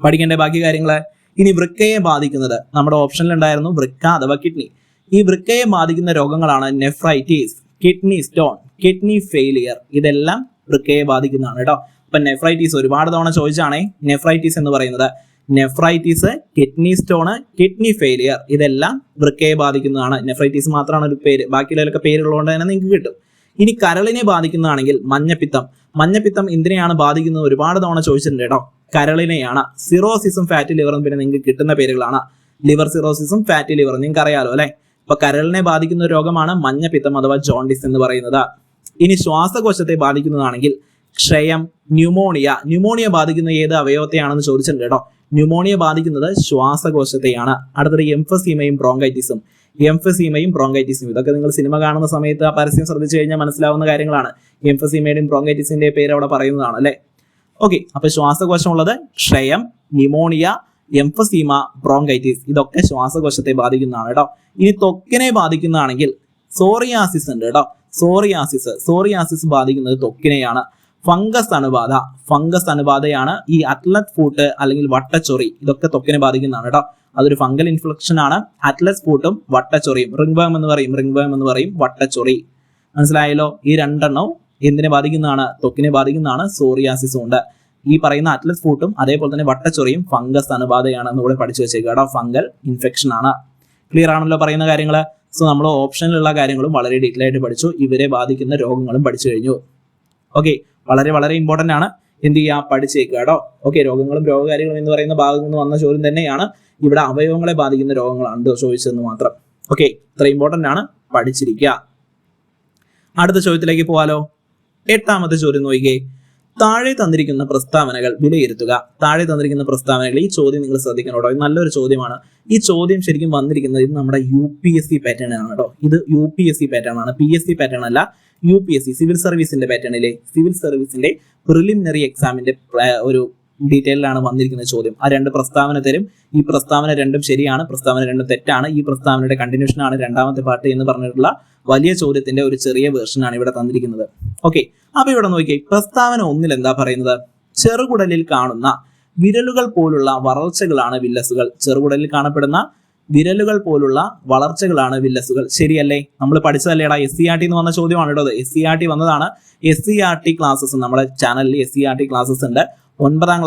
പഠിക്കേണ്ട ബാക്കി കാര്യങ്ങള്. ഇനി വൃക്കയെ ബാധിക്കുന്നത് നമ്മുടെ ഓപ്ഷനിൽ ഉണ്ടായിരുന്നു, വൃക്ക അഥവാ കിഡ്നി. ഈ വൃക്കയെ ബാധിക്കുന്ന രോഗങ്ങളാണ് nephritis, kidney stone, kidney failure. ഇതെല്ലാം വൃക്കയെ ബാധിക്കുന്നതാണ് കേട്ടോ. അപ്പൊ നെഫ്രൈറ്റിസ് ഒരുപാട് തവണ ചോദിച്ചാണേ നെഫ്രൈറ്റിസ് എന്ന് പറയുന്നത്. Nephritis, kidney stone, kidney failure ഇതെല്ലാം വൃക്കയെ ബാധിക്കുന്നതാണ്. നെഫ്രൈറ്റിസ് മാത്രമാണ് ഒരു പേര്, ബാക്കിയുള്ളതൊക്കെ പേരുള്ളതുകൊണ്ട് തന്നെ നിങ്ങൾക്ക് കിട്ടും. ഇനി കരളിനെ ബാധിക്കുന്നതാണെങ്കിൽ മഞ്ഞപ്പിത്തം. മഞ്ഞപ്പിത്തം എന്തിനെയാണ് ബാധിക്കുന്നത്? ഒരുപാട് തവണ ചോദിച്ചിട്ടുണ്ട് കേട്ടോ. കരളിനെയാണ്. സിറോസിസും ഫാറ്റി ലിവറും പിന്നെ നിങ്ങൾക്ക് കിട്ടുന്ന പേരുകളാണ്. ലിവർ സിറോസിസും ഫാറ്റി ലിവറും നിങ്ങൾക്ക് അറിയാലോ അല്ലെ. അപ്പൊ കരളിനെ ബാധിക്കുന്ന രോഗമാണ് മഞ്ഞപ്പിത്തം അഥവാ ജോണ്ടിസ് എന്ന് പറയുന്നത്. ഇനി ശ്വാസകോശത്തെ ബാധിക്കുന്നതാണെങ്കിൽ ക്ഷയം, ന്യൂമോണിയ. ന്യൂമോണിയ ബാധിക്കുന്ന ഏത് അവയവത്തെയാണെന്ന് ചോദിച്ചിട്ടുണ്ട് കേട്ടോ. ന്യൂമോണിയ ബാധിക്കുന്നത് ശ്വാസകോശത്തെയാണ്. അടുത്തത് എംഫസീമയും ബ്രോങ്കൈറ്റിസും. എംഫസീമയും ബ്രോങ്കൈറ്റിസും ഇതൊക്കെ നിങ്ങൾ സിനിമ കാണുന്ന സമയത്ത് ആ പരസ്യം ശ്രദ്ധിച്ചു കഴിഞ്ഞാൽ മനസ്സിലാവുന്ന കാര്യങ്ങളാണ്. എംഫസീമയുടെയും ബ്രോങ്കൈറ്റിസിന്റെ പേര് അവിടെ പറയുന്നതാണ് അല്ലെ. ഓക്കെ, അപ്പൊ ശ്വാസകോശം ഉള്ളത് ക്ഷയം, ന്യൂമോണിയ, എംഫസീമ, ബ്രോങ്കൈറ്റിസ് ഇതൊക്കെ ശ്വാസകോശത്തെ ബാധിക്കുന്നതാണ് കേട്ടോ. ഇനി ത്വക്കിനെ ബാധിക്കുന്നതാണെങ്കിൽ സോറിയാസിസ് ഉണ്ട് കേട്ടോ. സോറിയാസിസ് ബാധിക്കുന്നത് ത്വക്കിനെയാണ്. ഫംഗസ് അണുബാധ, ഫംഗസ് അണുബാധയാണ്. ഈ അത്ലറ്റ് ഫൂട്ട് അല്ലെങ്കിൽ വട്ടച്ചൊറി ഇതൊക്കെ ത്വക്കിനെ ബാധിക്കുന്നതാണ് കേട്ടോ. അതൊരു ഫംഗൽ ഇൻഫെക്ഷൻ ആണ്. അറ്റ്ലസ് ഫൂട്ടും വട്ടച്ചൊറിയും, റിംഗ്വേം എന്ന് പറയും വട്ടച്ചൊറി. മനസ്സിലായല്ലോ? ഈ രണ്ടെണ്ണവും എന്തിനെ ബാധിക്കുന്നതാണ്? ത്വക്കിനെ ബാധിക്കുന്നതാണ്. സോറിയാസിസും ഉണ്ട്. ഈ പറയുന്ന അറ്റ്ലസ് ഫൂട്ടും അതേപോലെ തന്നെ വട്ടച്ചൊറിയും ഫംഗസ് അണുബാധയാണ് എന്ന് പഠിച്ചു വെച്ചേക്കുക കേട്ടോ. ഫംഗൽ ഇൻഫെക്ഷൻ ആണ്. ക്ലിയർ ആണല്ലോ പറയുന്ന കാര്യങ്ങൾ? സോ നമ്മൾ ഓപ്ഷനിലുള്ള കാര്യങ്ങളും വളരെ ഡീറ്റെയിൽ ആയിട്ട് പഠിച്ചു. ഇവരെ ബാധിക്കുന്ന രോഗങ്ങളും പഠിച്ചു കഴിഞ്ഞു. ഓക്കെ, വളരെ വളരെ ഇമ്പോർട്ടന്റ് ആണ്. എന്ത് ചെയ്യുക, പഠിച്ചേക്കുക കേട്ടോ. ഓക്കെ, രോഗങ്ങളും രോഗകാര്യങ്ങളും എന്ന് പറയുന്ന ഭാഗത്ത് നിന്ന് വന്ന ചോദ്യം തന്നെയാണ്. ഇവിടെ അവയവങ്ങളെ ബാധിക്കുന്ന രോഗങ്ങളാണ് ചോദിച്ചതെന്ന് മാത്രം. ഓക്കെ, ഇത്ര ഇമ്പോർട്ടന്റ് ആണ്, പഠിച്ചിരിക്കുക. അടുത്ത ചോദ്യത്തിലേക്ക് പോവാലോ. 8ാമത്തെ ചോദ്യം നോക്കിക്കേ. താഴെ തന്നിരിക്കുന്ന പ്രസ്താവനകൾ വിലയിരുത്തുക. താഴെ തന്നിരിക്കുന്ന പ്രസ്താവനകൾ, ഈ ചോദ്യം നിങ്ങൾ ശ്രദ്ധിക്കണം കേട്ടോ. ഇത് നല്ലൊരു ചോദ്യമാണ്. ഈ ചോദ്യം ശരിക്കും വന്നിരിക്കുന്നത് ഇത് നമ്മുടെ UPSC പാറ്റേൺ ആണ് കേട്ടോ. ഇത് UPSC പാറ്റേൺ ആണ്, PSC പാറ്റേൺ അല്ല. UPSC സിവിൽ സർവീസിന്റെ പാറ്റേണിലെ സിവിൽ സർവീസിന്റെ പ്രിലിമിനറി എക്സാമിന്റെ ഒരു ഡീറ്റെയിലാണ് വന്നിരിക്കുന്ന ചോദ്യം. ആ രണ്ട് പ്രസ്താവന തരും. ഈ പ്രസ്താവന രണ്ടും ശരിയാണ്, പ്രസ്താവന രണ്ടും തെറ്റാണ്. ഈ പ്രസ്താവനയുടെ കണ്ടിന്യൂഷൻ ആണ് രണ്ടാമത്തെ പാർട്ട് എന്ന് പറഞ്ഞിട്ടുള്ള വലിയ ചോദ്യത്തിന്റെ ഒരു ചെറിയ വേർഷനാണ് ഇവിടെ തന്നിരിക്കുന്നത്. ഓക്കെ, അപ്പൊ ഇവിടെ നോക്കിയേ, പ്രസ്താവന 1 എന്താ പറയുന്നത്? ചെറുകുടലിൽ കാണുന്ന വിരലുകൾ പോലുള്ള വളർച്ചകളാണ് വില്ലസുകൾ. ചെറുകുടലിൽ കാണപ്പെടുന്ന വിരലുകൾ പോലുള്ള വളർച്ചകളാണ് വില്ലസുകൾ. ശരിയല്ലേ? നമ്മൾ പഠിച്ചതല്ലേടാ. SCERT എന്ന് വന്ന ചോദ്യമാണ് കേട്ടോ. SCERT വന്നതാണ്. SCERT ക്ലാസ്സസ് നമ്മുടെ ചാനലിൽ SCERT ക്ലാസ്സസ് ഉണ്ട്. 9ാം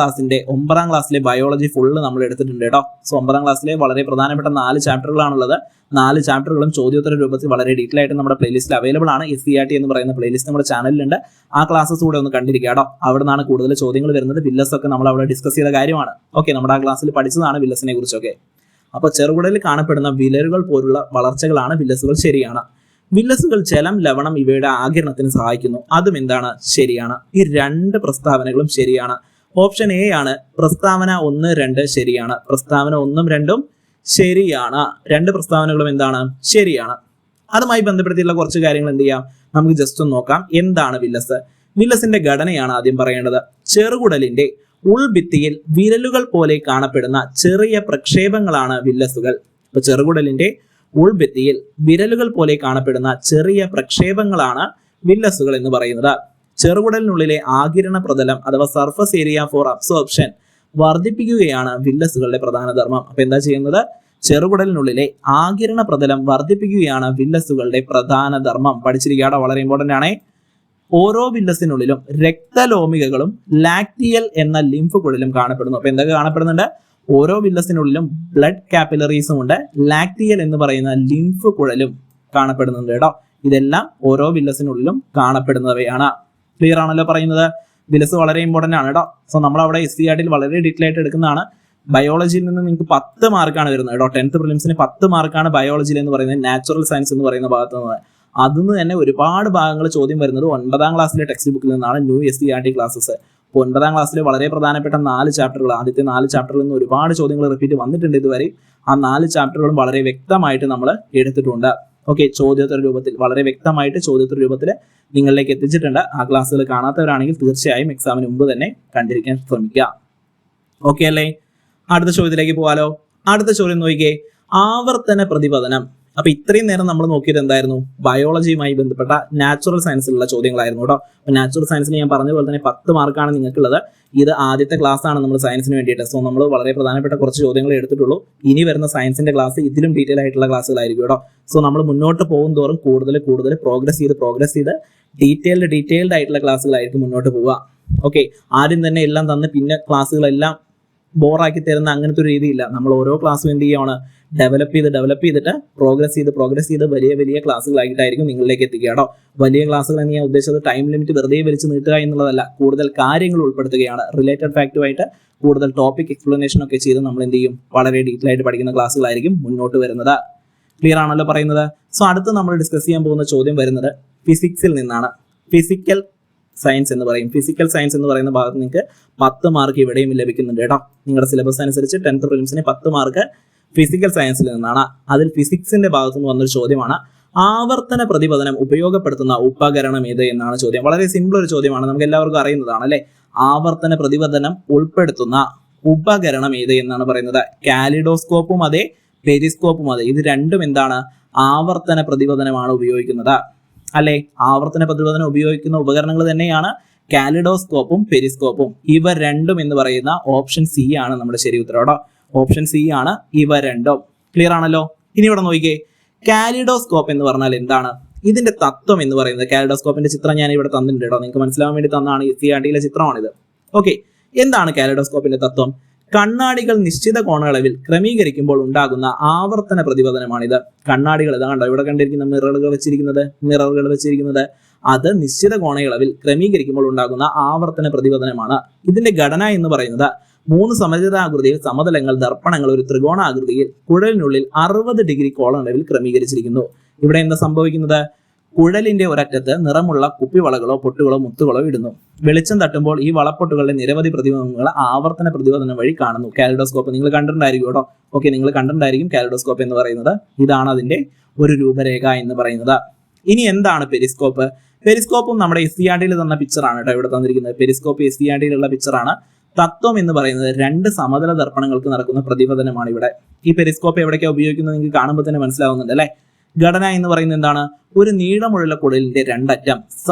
ക്ലാസ്സിലെ ബയോളജി ഫുള്ള് നമ്മൾ എടുത്തിട്ടുണ്ട് കേട്ടോ. സോ 9ാം ക്ലാസ്സിലെ വളരെ പ്രധാനപ്പെട്ട 4 ചാപ്റ്ററുകളാണുള്ളത്. 4 ചാപ്റ്ററുകളും ചോദ്യോത്തര രൂപത്തിൽ വളരെ ഡീറ്റെയിൽ ആയിട്ട് നമ്മുടെ പ്ലേലിസ്റ്റിൽ അവൈലബിൾ ആണ്. SCERT എന്ന് പറയുന്ന പ്ലേലിസ്റ്റ് നമ്മുടെ ചാനലിലുണ്ട്. ആ ക്ലാസ്സസ് കൂടെ ഒന്ന് കണ്ടിരിക്കുക കേട്ടോ. അവിടെ നിന്നാണ് കൂടുതൽ ചോദ്യങ്ങൾ വരുന്നത്. വില്ലസ് ഒക്കെ നമ്മൾ അവിടെ ഡിസ്കസ് ചെയ്ത കാര്യമാണ്. ഓക്കെ, നമ്മുടെ ആ ക്ലാസ്സിൽ പഠിച്ചതാണ് വില്ലസിനെ കുറിച്ചൊക്കെ. അപ്പോൾ ചെറുകുടലിൽ കാണപ്പെടുന്ന വിരലുകൾ പോലുള്ള വളർച്ചകളാണ് വില്ലസുകൾ. ശരിയാണ്. വില്ലസുകൾ ജലം, ലവണം ഇവയുടെ ആഗിരണത്തിന് സഹായിക്കുന്നു. അതും എന്താണ്? ശരിയാണ്. ഈ 2 പ്രസ്താവനകളും ശരിയാണ്. ഓപ്ഷൻ എ ആണ് പ്രസ്താവന 1, 2 ശരിയാണ്. പ്രസ്താവന 1ഉം 2ഉം ശരിയാണ്. 2 പ്രസ്താവനകളും എന്താണ്? ശരിയാണ്. അതുമായി ബന്ധപ്പെടുത്തിയുള്ള കുറച്ച് കാര്യങ്ങൾ എന്ത് ചെയ്യാം, നമുക്ക് ജസ്റ്റ് ഒന്ന് നോക്കാം. എന്താണ് വില്ലസ്? വില്ലസിന്റെ ഘടനയാണ് ആദ്യം പറയേണ്ടത്. ചെറുകുടലിന്റെ ഉൾഭിത്തിയിൽ വിരലുകൾ പോലെ കാണപ്പെടുന്ന ചെറിയ പ്രക്ഷേപങ്ങളാണ് വില്ലസുകൾ. ഇപ്പൊ ചെറുകുടലിന്റെ ഉൾഭിത്തിയിൽ വിരലുകൾ പോലെ കാണപ്പെടുന്ന ചെറിയ പ്രക്ഷേപങ്ങളാണ് വില്ലസുകൾ എന്ന് പറയുന്നത്. ചെറുകുടലിനുള്ളിലെ ആഗിരണ പ്രതലം അഥവാ സർഫസ് ഏരിയ ഫോർ അബ്സോർപ്ഷൻ വർദ്ധിപ്പിക്കുകയാണ് വില്ലസുകളുടെ പ്രധാന ധർമ്മം. അപ്പൊ എന്താ ചെയ്യുന്നത്? ചെറുകുടലിനുള്ളിലെ ആകിരണ പ്രതലം വർദ്ധിപ്പിക്കുകയാണ് വില്ലസുകളുടെ പ്രധാന ധർമ്മം. പഠിച്ചിരിക്കാട്ടോ, വളരെ ഇമ്പോർട്ടന്റ് ആണേ. ഓരോ വില്ലസിനുള്ളിലും രക്തലോമികകളും ലാക്ടിയൽ എന്ന ലിംഫ് കുഴലും കാണപ്പെടുന്നു. അപ്പൊ എന്തൊക്കെ കാണപ്പെടുന്നുണ്ട്? ഓരോ വില്ലസിനുള്ളിലും ബ്ലഡ് കാപ്പിലറീസും ഉണ്ട്, ലാക്ടിയൽ എന്ന് പറയുന്ന ലിംഫ് കുഴലും കാണപ്പെടുന്നുണ്ട് കേട്ടോ. ഇതെല്ലാം ഓരോ വില്ലസിനുള്ളിലും കാണപ്പെടുന്നവയാണ്. ക്ലിയർ ആണല്ലോ പറയുന്നത്? വില്ലസ് വളരെ ഇമ്പോർട്ടന്റ് ആണ് കേട്ടോ. സോ നമ്മൾ അവിടെ SCERT വളരെ ഡീറ്റെയിൽ ആയിട്ട് എടുക്കുന്നതാണ്. ബയോളജിയിൽ നിന്ന് നിങ്ങൾക്ക് 10 മാർക്കാണ് വരുന്നത് കേട്ടോ. 10th പ്രിലിംസിന് 10 മാർക്കാണ് ബയോളജിയിൽ എന്ന് പറയുന്നത്, നാച്ചുറൽ സയൻസ് എന്ന് പറയുന്ന ഭാഗത്ത് നിന്ന്. അതിൽ തന്നെ ഒരുപാട് ഭാഗങ്ങൾ ചോദ്യം വരുന്നത് 9ാം ക്ലാസ്സിലെ ടെക്സ്റ്റ് ബുക്കിൽ നിന്നാണ്, ന്യൂ SCERT ക്ലാസ്സസ്. അപ്പോൾ 9ാം ക്ലാസ്സിലെ വളരെ പ്രധാനപ്പെട്ട 4 ചാപ്റ്ററുകൾ, ആദ്യത്തെ 4 ചാപ്റ്ററിൽ നിന്ന് ഒരുപാട് ചോദ്യങ്ങൾ റിപ്പീറ്റ് വന്നിട്ടുണ്ട് ഇതുവരെ. ആ 4 ചാപ്റ്ററുകളും വളരെ വ്യക്തമായിട്ട് നമ്മൾ എടുത്തിട്ടുണ്ട്. ഓക്കെ, ചോദ്യോത്തര രൂപത്തിൽ വളരെ വ്യക്തമായിട്ട് ചോദ്യോത്തര രൂപത്തിൽ നിങ്ങളിലേക്ക് എത്തിച്ചിട്ടുണ്ട്. ആ ക്ലാസ്സുകൾ കാണാത്തവരാണെങ്കിൽ തീർച്ചയായും എക്സാമിന് മുമ്പ് തന്നെ കണ്ടിരിക്കാൻ ശ്രമിക്കുക. ഓക്കെ അല്ലേ? അടുത്ത ചോദ്യത്തിലേക്ക് പോകാലോ. അടുത്ത ചോദ്യം നോക്കിക്കേ, ആവർത്തന പ്രതിപതനം. അപ്പൊ ഇത്രയും നേരം നമ്മൾ നോക്കിയത് എന്തായിരുന്നു? ബയോളജിയുമായി ബന്ധപ്പെട്ട നാച്ചുറൽ സയൻസിലുള്ള ചോദ്യങ്ങളായിരുന്നു കേട്ടോ. അപ്പൊ നാച്ചുറൽ സയൻസിന് ഞാൻ പറഞ്ഞ പോലെ തന്നെ 10 മാർക്കാണ് നിങ്ങൾക്കുള്ളത്. ഇത് ആദ്യത്തെ ക്ലാസ് ആണ് നമ്മൾ സയൻസിന് വേണ്ടിയിട്ട്. സോ നമ്മൾ വളരെ പ്രധാനപ്പെട്ട കുറച്ച് ചോദ്യങ്ങൾ എടുത്തിട്ടുള്ളൂ. ഇനി വരുന്ന സയൻസിന്റെ ക്ലാസ് ഇതിലും ഡീറ്റെയിൽ ആയിട്ടുള്ള ക്ലാസ്സുകളായിരിക്കും കേട്ടോ. സോ നമ്മൾ മുന്നോട്ട് പോകും തോറും കൂടുതൽ പ്രോഗ്രസ് ചെയ്ത് ഡീറ്റെയിൽഡ് ആയിട്ടുള്ള ക്ലാസ്സുകളായിരിക്കും മുന്നോട്ട് പോവുക. ഓക്കെ, ആദ്യം തന്നെ എല്ലാം തന്ന് പിന്നെ ക്ലാസ്സുകളെല്ലാം ബോറാക്കി തരുന്ന അങ്ങനത്തെ ഒരു രീതിയില്ല. നമ്മൾ ഓരോ ക്ലാസ്സും എന്ത് ചെയ്യുകയാണ്? ഡെവലപ്പ് ചെയ്തിട്ട് പ്രോഗ്രസ് ചെയ്ത് വലിയ ക്ലാസ്സുകളായിട്ടായിരിക്കും നിങ്ങളിലേക്ക് എത്തിക്കുക കേട്ടോ. വലിയ ക്ലാസ്സുകൾ എന്ന് ഞാൻ ഉദ്ദേശിച്ചത് ടൈം ലിമിറ്റ് വെറുതെ വലിച്ച് നീട്ടുക എന്നുള്ളതല്ല, കൂടുതൽ കാര്യങ്ങൾ ഉൾപ്പെടുത്തുകയാണ്. റിലേറ്റഡ് ഫാക്റ്റുമായിട്ട് കൂടുതൽ ടോപ്പിക് എക്സ്പ്ലനേഷൻ ഒക്കെ ചെയ്ത് നമ്മൾ എന്ത് ചെയ്യും? വളരെ ഡീറ്റെയിൽ ആയിട്ട് പഠിക്കുന്ന ക്ലാസ്സുകളായിരിക്കും മുന്നോട്ട് വരുന്നത്. ക്ലിയർ ആണല്ലോ പറയുന്നത്? സോ അടുത്ത് നമ്മൾ ഡിസ്കസ് ചെയ്യാൻ പോകുന്ന ചോദ്യം വരുന്നത് ഫിസിക്സിൽ നിന്നാണ്. ഫിസിക്കൽ സയൻസ് എന്ന് പറയുന്ന ഭാഗത്ത് നിങ്ങൾക്ക് 10 മാർക്ക് ഇവിടെയും ലഭിക്കുന്നുണ്ട് കേട്ടോ. നിങ്ങളുടെ സിലബസ് അനുസരിച്ച് 10th പ്രിലിംസിന് 10 മാർക്ക് ഫിസിക്കൽ സയൻസിൽ നിന്നാണ്. അതിൽ ഫിസിക്സിന്റെ ഭാഗത്തു നിന്ന് വന്നൊരു ചോദ്യമാണ്, ആവർത്തന പ്രതിപതനം ഉപയോഗപ്പെടുത്തുന്ന ഉപകരണം ഏത് എന്നാണ് ചോദ്യം. വളരെ സിമ്പിൾ ഒരു ചോദ്യമാണ്, നമുക്ക് എല്ലാവർക്കും അറിയുന്നതാണ് അല്ലെ. ആവർത്തന പ്രതിപതനം ഉൾപ്പെടുത്തുന്ന ഉപകരണം ഏത് എന്നാണ് പറയുന്നത്. കാലിഡോസ്കോപ്പും അതെ, പെരിസ്കോപ്പും അതെ. ഇത് രണ്ടും എന്താണ്? ആവർത്തന പ്രതിപതനമാണ് ഉപയോഗിക്കുന്നത് അല്ലെ. ആവർത്തന പ്രതിപതനം ഉപയോഗിക്കുന്ന ഉപകരണങ്ങൾ തന്നെയാണ് കാലിഡോസ്കോപ്പും പെരിസ്കോപ്പും. ഇവ രണ്ടും എന്ന് പറയുന്ന ഓപ്ഷൻ സി ആണ് നമ്മുടെ ശരി ഉത്തരം. ഓപ്ഷൻ സി ആണ് ഇവ രണ്ടും. ക്ലിയർ ആണല്ലോ? ഇനി ഇവിടെ നോക്കിക്കേ, കാലിഡോസ്കോപ്പ് എന്ന് പറഞ്ഞാൽ എന്താണ്? ഇതിന്റെ തത്വം എന്ന് പറയുന്നത്, കാലിഡോസ്കോപ്പിന്റെ ചിത്രം ഞാൻ ഇവിടെ തന്നിട്ടുണ്ട് കേട്ടോ, നിങ്ങൾക്ക് മനസ്സിലാവാൻ വേണ്ടി തന്നാണ്. SCERT ചിത്രമാണിത്. ഓക്കെ, എന്താണ് കാലിഡോസ്കോപ്പിന്റെ തത്വം? കണ്ണാടികൾ നിശ്ചിത കോണളവിൽ ക്രമീകരിക്കുമ്പോൾ ഉണ്ടാകുന്ന ആവർത്തന പ്രതിപതനമാണിത്. കണ്ണാടികൾ ഇതാ കണ്ടോ, ഇവിടെ കണ്ടിരിക്കുന്ന മിററുകൾ വെച്ചിരിക്കുന്നത് അത് നിശ്ചിത കോണളവിൽ ക്രമീകരിക്കുമ്പോൾ ഉണ്ടാകുന്ന ആവർത്തന പ്രതിപതനമാണ്. ഇതിന്റെ ഘടന എന്ന് പറയുന്നത് 3 സമചതുരാകൃതിയിൽ സമതലങ്ങൾ, ദർപ്പണങ്ങൾ ഒരു ത്രികോണാകൃതിയിൽ കുഴലിനുള്ളിൽ 60 ഡിഗ്രി കോണളവിൽ ക്രമീകരിച്ചിരിക്കുന്നു. ഇവിടെ എന്താ സംഭവിക്കുന്നത്? കുഴലിന്റെ ഒരറ്റത്ത് നിറമുള്ള കുപ്പിവളകളോ പൊട്ടുകളോ മുത്തുകളോ ഇടുന്നു. വെളിച്ചം തട്ടുമ്പോൾ ഈ വളപ്പൊട്ടുകളുടെ നിരവധി പ്രതിബിംബങ്ങൾ ആവർത്തന പ്രതിപതനം വഴി കാണുന്നു. കാലിഡോസ്കോപ്പ് നിങ്ങൾ കണ്ടിട്ടുണ്ടായിരിക്കും കേട്ടോ. ഓക്കെ, നിങ്ങൾ കണ്ടിട്ടുണ്ടായിരിക്കും കാലിഡോസ്കോപ്പ് എന്ന് പറയുന്നത്. ഇതാണ് അതിന്റെ ഒരു രൂപരേഖ എന്ന് പറയുന്നത്. ഇനി എന്താണ് പെരിസ്കോപ്പ്? പെരിസ്കോപ്പും നമ്മുടെ SCERT തന്ന പിക്ചറാണ് കേട്ടോ ഇവിടെ തന്നിരിക്കുന്നത്. Periscope SCERT പിക്ചറാണ്. തത്വം എന്ന് പറയുന്നത് 2 സമതല ദർപ്പണങ്ങൾക്ക് നടക്കുന്ന പ്രതിപതനമാണ് ഇവിടെ. ഈ പെരിസ്കോപ്പ് എവിടേക്കാണ് ഉപയോഗിക്കുന്നത് നിങ്ങൾക്ക് കാണുമ്പോൾ തന്നെ മനസ്സിലാവുന്നുണ്ട് അല്ലെ. ഘടന എന്ന് പറയുന്നത് എന്താണ്? ഒരു നീളമുള്ള കുഴലിന്റെ 2 അറ്റം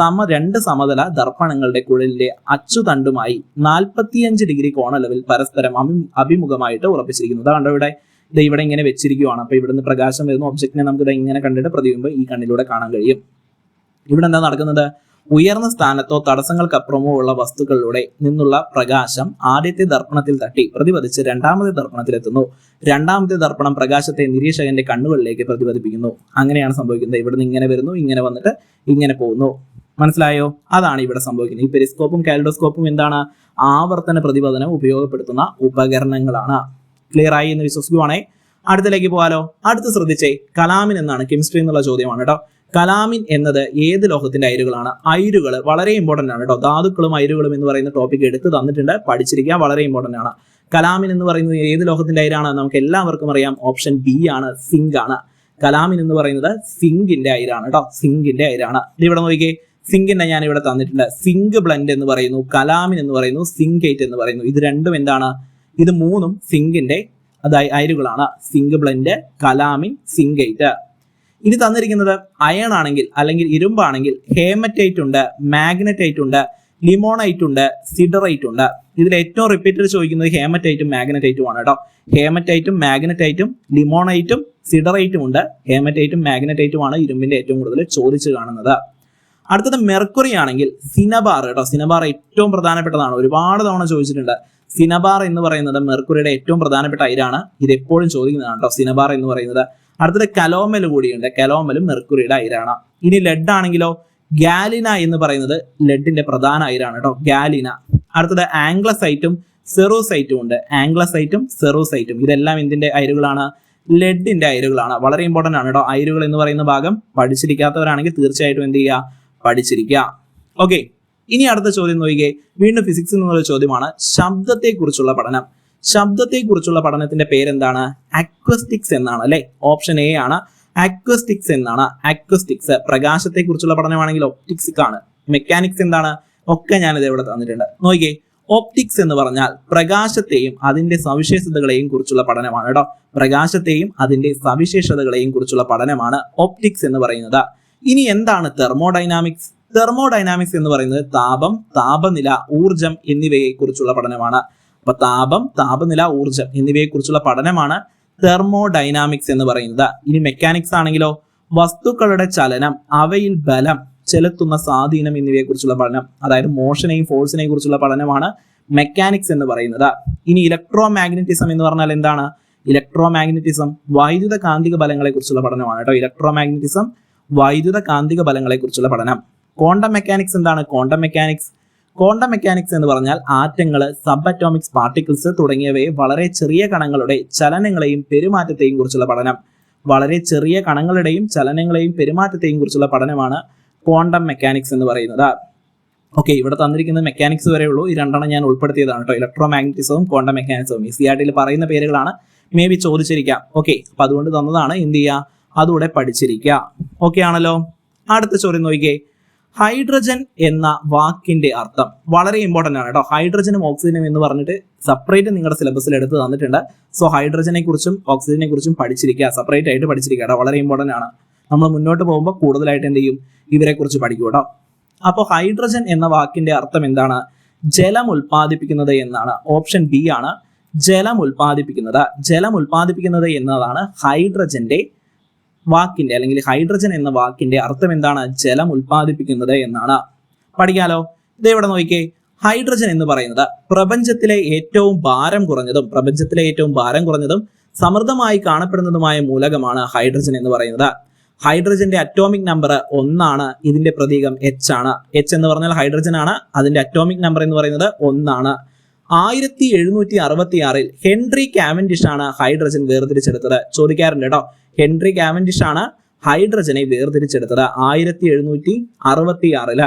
2 സമതല ദർപ്പണങ്ങളുടെ കുഴലിന്റെ അച്ചുതണ്ടുമായി 45 ഡിഗ്രി കോണളവിൽ പരസ്പരം അഭിമുഖമായിട്ട് ഉറപ്പിച്ചിരിക്കുന്നു. അതാണ് ഇവിടെ ഇങ്ങനെ വെച്ചിരിക്കുകയാണ്. അപ്പൊ ഇവിടുന്ന് പ്രകാശം വരുന്ന ഒബ്ജക്റ്റിനെ നമുക്ക് ഇങ്ങനെ കണ്ടിട്ട് പ്രതിബിംബം ഈ കണ്ണിലൂടെ കാണാൻ കഴിയും. ഇവിടെ എന്താ നടക്കുന്നത്? ഉയർന്ന സ്ഥാനത്തോ തടസ്സങ്ങൾക്കപ്പുറമോ ഉള്ള വസ്തുക്കളിലൂടെ നിന്നുള്ള പ്രകാശം ആദ്യത്തെ ദർപ്പണത്തിൽ തട്ടി പ്രതിപതിച്ച് രണ്ടാമത്തെ ദർപ്പണത്തിലെത്തുന്നു. രണ്ടാമത്തെ ദർപ്പണം പ്രകാശത്തെ നിരീക്ഷകന്റെ കണ്ണുകളിലേക്ക് പ്രതിപതിപ്പിക്കുന്നു. അങ്ങനെയാണ് സംഭവിക്കുന്നത്. ഇവിടുന്ന് ഇങ്ങനെ വരുന്നു, ഇങ്ങനെ വന്നിട്ട് ഇങ്ങനെ പോകുന്നു. മനസ്സിലായോ? അതാണ് ഇവിടെ സംഭവിക്കുന്നത്. ഈ പെരിസ്കോപ്പും കാലിഡോസ്കോപ്പും എന്താണ്? ആവർത്തന പ്രതിപതനം ഉപയോഗപ്പെടുത്തുന്ന ഉപകരണങ്ങളാണ്. ക്ലിയർ ആയി എന്ന് വിശ്വസിക്കുവാണേ. അടുത്തിലേക്ക് പോകാലോ. അടുത്ത് ശ്രദ്ധിച്ചേ, കലാമിൻ എന്നാണ്, കെമിസ്ട്രി എന്നുള്ള ചോദ്യമാണ് കേട്ടോ. കലാമിൻ എന്നത് ഏത് ലോഹത്തിന്റെ അയിരുകളാണ്? അയിരുകൾ വളരെ ഇമ്പോർട്ടന്റ് ആണ് കേട്ടോ. ധാതുക്കളും അയിരുകളും എന്ന് പറയുന്ന ടോപ്പിക് എടുത്ത് തന്നിട്ടുണ്ട്, പഠിച്ചിരിക്കുക, വളരെ ഇമ്പോർട്ടന്റ് ആണ്. കലാമിൻ എന്ന് പറയുന്നത് ഏത് ലോഹത്തിന്റെ അയിരാണ്? നമുക്ക് എല്ലാവർക്കും അറിയാം, ഓപ്ഷൻ ബി ആണ്, സിങ്ക് ആണ്. കലാമിൻ എന്ന് പറയുന്നത് സിങ്കിന്റെ അയിരാണ് കേട്ടോ, സിങ്കിന്റെ അയിരാണ്. ഇവിടെ നോക്കിക്കേ, സിങ്കിന്റെ ഞാൻ ഇവിടെ തന്നിട്ടുണ്ട്. സിങ്ക് ബ്ലെൻഡ് എന്ന് പറയുന്നു, കലാമിൻ എന്ന് പറയുന്നു, സിങ്കേറ്റ് എന്ന് പറയുന്നു. ഇത് രണ്ടും എന്താണ്? ഇത് മൂന്നും സിങ്കിന്റെ അയിരുകളാണ്. Zinc blende, calamine, zincite. ഇനി തന്നിരിക്കുന്നത് അയൺ ആണെങ്കിൽ അല്ലെങ്കിൽ ഇരുമ്പാണെങ്കിൽ ഹേമറ്റൈറ്റ് ഉണ്ട്, മാഗ്നറ്റൈറ്റ് ഉണ്ട്, ലിമോണൈറ്റ് ഉണ്ട്, സിഡറൈറ്റ് ഉണ്ട്. ഇതിൽ ഏറ്റവും റിപ്പീറ്റഡ് ചോദിക്കുന്നത് ഹേമറ്റൈറ്റും മാഗ്നറ്റൈറ്റും ആണ് കേട്ടോ. ഹേമറ്റൈറ്റും മാഗ്നറ്റൈറ്റും ലിമോണൈറ്റും സിഡറൈറ്റും ഉണ്ട്. ഹേമറ്റൈറ്റും മാഗ്നറ്റൈറ്റും ആണ് ഇരുമ്പിന്റെ ഏറ്റവും കൂടുതൽ ചോദിച്ചു കാണുന്നത്. അടുത്തത് മെർക്കുറി ആണെങ്കിൽ സിനബാർ കേട്ടോ. സിനബാർ ഏറ്റവും പ്രധാനപ്പെട്ടതാണ്, ഒരുപാട് തവണ ചോദിച്ചിട്ടുണ്ട്. സിനബാർ എന്ന് പറയുന്നത് മെർക്കുറിയുടെ ഏറ്റവും പ്രധാനപ്പെട്ട അയിരാണ്. ഇത് എപ്പോഴും ചോദിക്കുന്നതാണ് കേട്ടോ, സിനബാർ എന്ന് പറയുന്നത്. അടുത്തത് കലോമൽ കൂടിയുണ്ട്. കലോമലും മെർക്കുറിയുടെ അയിരാണ്. ഇനി ലെഡ് ആണെങ്കിലോ ഗാലിന എന്ന് പറയുന്നത് ലെഡിന്റെ പ്രധാന അയിരാണ് കേട്ടോ, ഗാലിന. അടുത്തത് ആംഗ്ലസൈറ്റും സെറോസൈറ്റും ഉണ്ട്. ആംഗ്ലസൈറ്റും സെറോസൈറ്റും ഇതെല്ലാം എന്തിന്റെ അയിരുകളാണ്? ലെഡിന്റെ അയിരുകളാണ്. വളരെ ഇമ്പോർട്ടന്റ് ആണ് കേട്ടോ. അയിരുകൾ എന്ന് പറയുന്ന ഭാഗം പഠിച്ചിരിക്കാത്തവരാണെങ്കിൽ തീർച്ചയായിട്ടും എന്ത് ചെയ്യുക, പഠിച്ചിരിക്കുക. ഓക്കെ, ഇനി അടുത്ത ചോദ്യം നോക്കിയേ. വീണ്ടും ഫിസിക്സിൽ നിന്നുള്ള ചോദ്യമാണ്. ശബ്ദത്തെക്കുറിച്ചുള്ള പഠനം. ശബ്ദത്തെക്കുറിച്ചുള്ള പഠനത്തിന്റെ പേരെന്താണ്? അക്വസ്റ്റിക്സ് എന്നാണ് അല്ലെ. ഓപ്ഷൻ എ ആണ്, അക്വസ്റ്റിക്സ് എന്നാണ്. അക്വസ്റ്റിക്സ്. പ്രകാശത്തെ കുറിച്ചുള്ള പഠനമാണെങ്കിൽ ഒപ്റ്റിക്സ് ആണ്. മെക്കാനിക്സ് എന്താണ്? ഒക്കെ ഞാനിത് ഇവിടെ തന്നിട്ടുണ്ട്. നോക്കിയേ, ഒപ്റ്റിക്സ് എന്ന് പറഞ്ഞാൽ പ്രകാശത്തെയും അതിന്റെ സവിശേഷതകളെയും കുറിച്ചുള്ള പഠനമാണ് കേട്ടോ. പ്രകാശത്തെയും അതിന്റെ സവിശേഷതകളെയും കുറിച്ചുള്ള പഠനമാണ് ഒപ്റ്റിക്സ് എന്ന് പറയുന്നത്. ഇനി എന്താണ് തെർമോഡൈനാമിക്സ്? തെർമോഡൈനാമിക്സ് എന്ന് പറയുന്നത് താപം, താപനില, ഊർജം എന്നിവയെ കുറിച്ചുള്ള പഠനമാണ്. അപ്പൊ താപം, താപനില, ഊർജം എന്നിവയെ കുറിച്ചുള്ള പഠനമാണ് തെർമോഡൈനാമിക്സ് എന്ന് പറയുന്നത്. ഇനി മെക്കാനിക്സ് ആണെങ്കിലോ വസ്തുക്കളുടെ ചലനം, അവയിൽ ബലം ചെലുത്തുന്ന സ്വാധീനം എന്നിവയെ കുറിച്ചുള്ള പഠനം, അതായത് മോഷനെയും ഫോഴ്സിനെയും കുറിച്ചുള്ള പഠനമാണ് മെക്കാനിക്സ് എന്ന് പറയുന്നത്. ഇനി ഇലക്ട്രോ മാഗ്നറ്റിസം എന്ന് പറഞ്ഞാൽ എന്താണ്? ഇലക്ട്രോ മാഗ്നറ്റിസം വൈദ്യുത കാന്തിക ബലങ്ങളെ കുറിച്ചുള്ള പഠനമാണ് കേട്ടോ. ഇലക്ട്രോ മാഗ്നറ്റിസം വൈദ്യുത കാന്തിക ബലങ്ങളെ കുറിച്ചുള്ള പഠനം. ക്വാണ്ടം മെക്കാനിക്സ് എന്താണ്? ക്വാണ്ടം മെക്കാനിക്സ് എന്ന് പറഞ്ഞാൽ ആറ്റങ്ങള്, സബ് അറ്റോമിക്സ് പാർട്ടിക്കിൾസ് തുടങ്ങിയവയെ വളരെ ചെറിയ കണങ്ങളുടെ ചലനങ്ങളെയും പെരുമാറ്റത്തെയും കുറിച്ചുള്ള പഠനം. വളരെ ചെറിയ കണങ്ങളുടെയും ചലനങ്ങളെയും പെരുമാറ്റത്തെയും കുറിച്ചുള്ള പഠനമാണ് ക്വാണ്ടം മെക്കാനിക്സ് എന്ന് പറയുന്നത്. ഓക്കെ, ഇവിടെ തന്നിരിക്കുന്നത് മെക്കാനിക്സ് വരെ ഉള്ളൂ. ഈ രണ്ടെണ്ണം ഞാൻ ഉൾപ്പെടുത്തിയതാണ് കേട്ടോ. ഇലക്ട്രോ മാഗ്നറ്റിസവും ക്വാണ്ടം മെക്കാനിക്സും ഈ സിആർടിയിൽ പറയുന്ന പേരുകളാണ്. May be ചോദിച്ചിരിക്കാം. ഓക്കെ, അപ്പൊ അതുകൊണ്ട് തന്നതാണ്. എന്ത് ചെയ്യുക, അതുകൂടെ പഠിച്ചിരിക്കുക. ഓക്കെ ആണല്ലോ. അടുത്ത ചോദ്യം നോക്കിക്കേ. ഹൈഡ്രജൻ എന്ന വാക്കിന്റെ അർത്ഥം വളരെ ഇമ്പോർട്ടന്റ് ആണ് കേട്ടോ. ഹൈഡ്രജനും ഓക്സിജനും എന്ന് പറഞ്ഞിട്ട് സെപ്പറേറ്റ് നിങ്ങളുടെ സിലബസിൽ എടുത്ത് തന്നിട്ടുണ്ട്. സോ ഹൈഡ്രജനെ കുറിച്ചും ഓക്സിജനെ കുറിച്ചും പഠിച്ചിരിക്കുക, സെപ്പറേറ്റ് ആയിട്ട് പഠിച്ചിരിക്കുക കേട്ടോ. വളരെ ഇമ്പോർട്ടന്റ് ആണ്. നമ്മൾ മുന്നോട്ട് പോകുമ്പോൾ കൂടുതലായിട്ട് എന്ത് ചെയ്യും, ഇവരെ കുറിച്ച് പഠിക്കും കേട്ടോ. അപ്പോൾ ഹൈഡ്രജൻ എന്ന വാക്കിന്റെ അർത്ഥം എന്താണ്? ജലം ഉൽപ്പാദിപ്പിക്കുന്നത് എന്നാണ്. ഓപ്ഷൻ ബി ആണ്, ജലം ഉൽപ്പാദിപ്പിക്കുന്നത്. ജലം ഉൽപ്പാദിപ്പിക്കുന്നത് എന്നതാണ് ഹൈഡ്രജന്റെ വാക്കിന്റെ അല്ലെങ്കിൽ ഹൈഡ്രജൻ എന്ന വാക്കിന്റെ അർത്ഥം എന്താണ്? ജലം ഉൽപ്പാദിപ്പിക്കുന്നത് എന്നാണ്. പഠിക്കാലോ. ഇത് ഇവിടെ നോക്കിക്കേ. ഹൈഡ്രജൻ എന്ന് പറയുന്നത് പ്രപഞ്ചത്തിലെ ഏറ്റവും ഭാരം കുറഞ്ഞതും സമൃദ്ധമായി കാണപ്പെടുന്നതുമായ മൂലകമാണ് ഹൈഡ്രജൻ എന്ന് പറയുന്നത്. ഹൈഡ്രജന്റെ അറ്റോമിക് നമ്പർ 1 ആണ്. ഇതിന്റെ പ്രതീകം H ആണ്. H എന്ന് പറഞ്ഞാൽ ഹൈഡ്രജൻ ആണ്. അതിന്റെ അറ്റോമിക് നമ്പർ എന്ന് പറയുന്നത് 1 ആണ്. 1766 ഹെൻറി കാവൻഡിഷ് ആണ് ഹൈഡ്രജൻ വേർതിരിച്ചെടുത്തത്. ചോദിക്കാറുണ്ട് കേട്ടോ. ഹെൻറി കാവൻഡിഷ് ആണ് ഹൈഡ്രജനെ വേർതിരിച്ചെടുത്തത് 1766.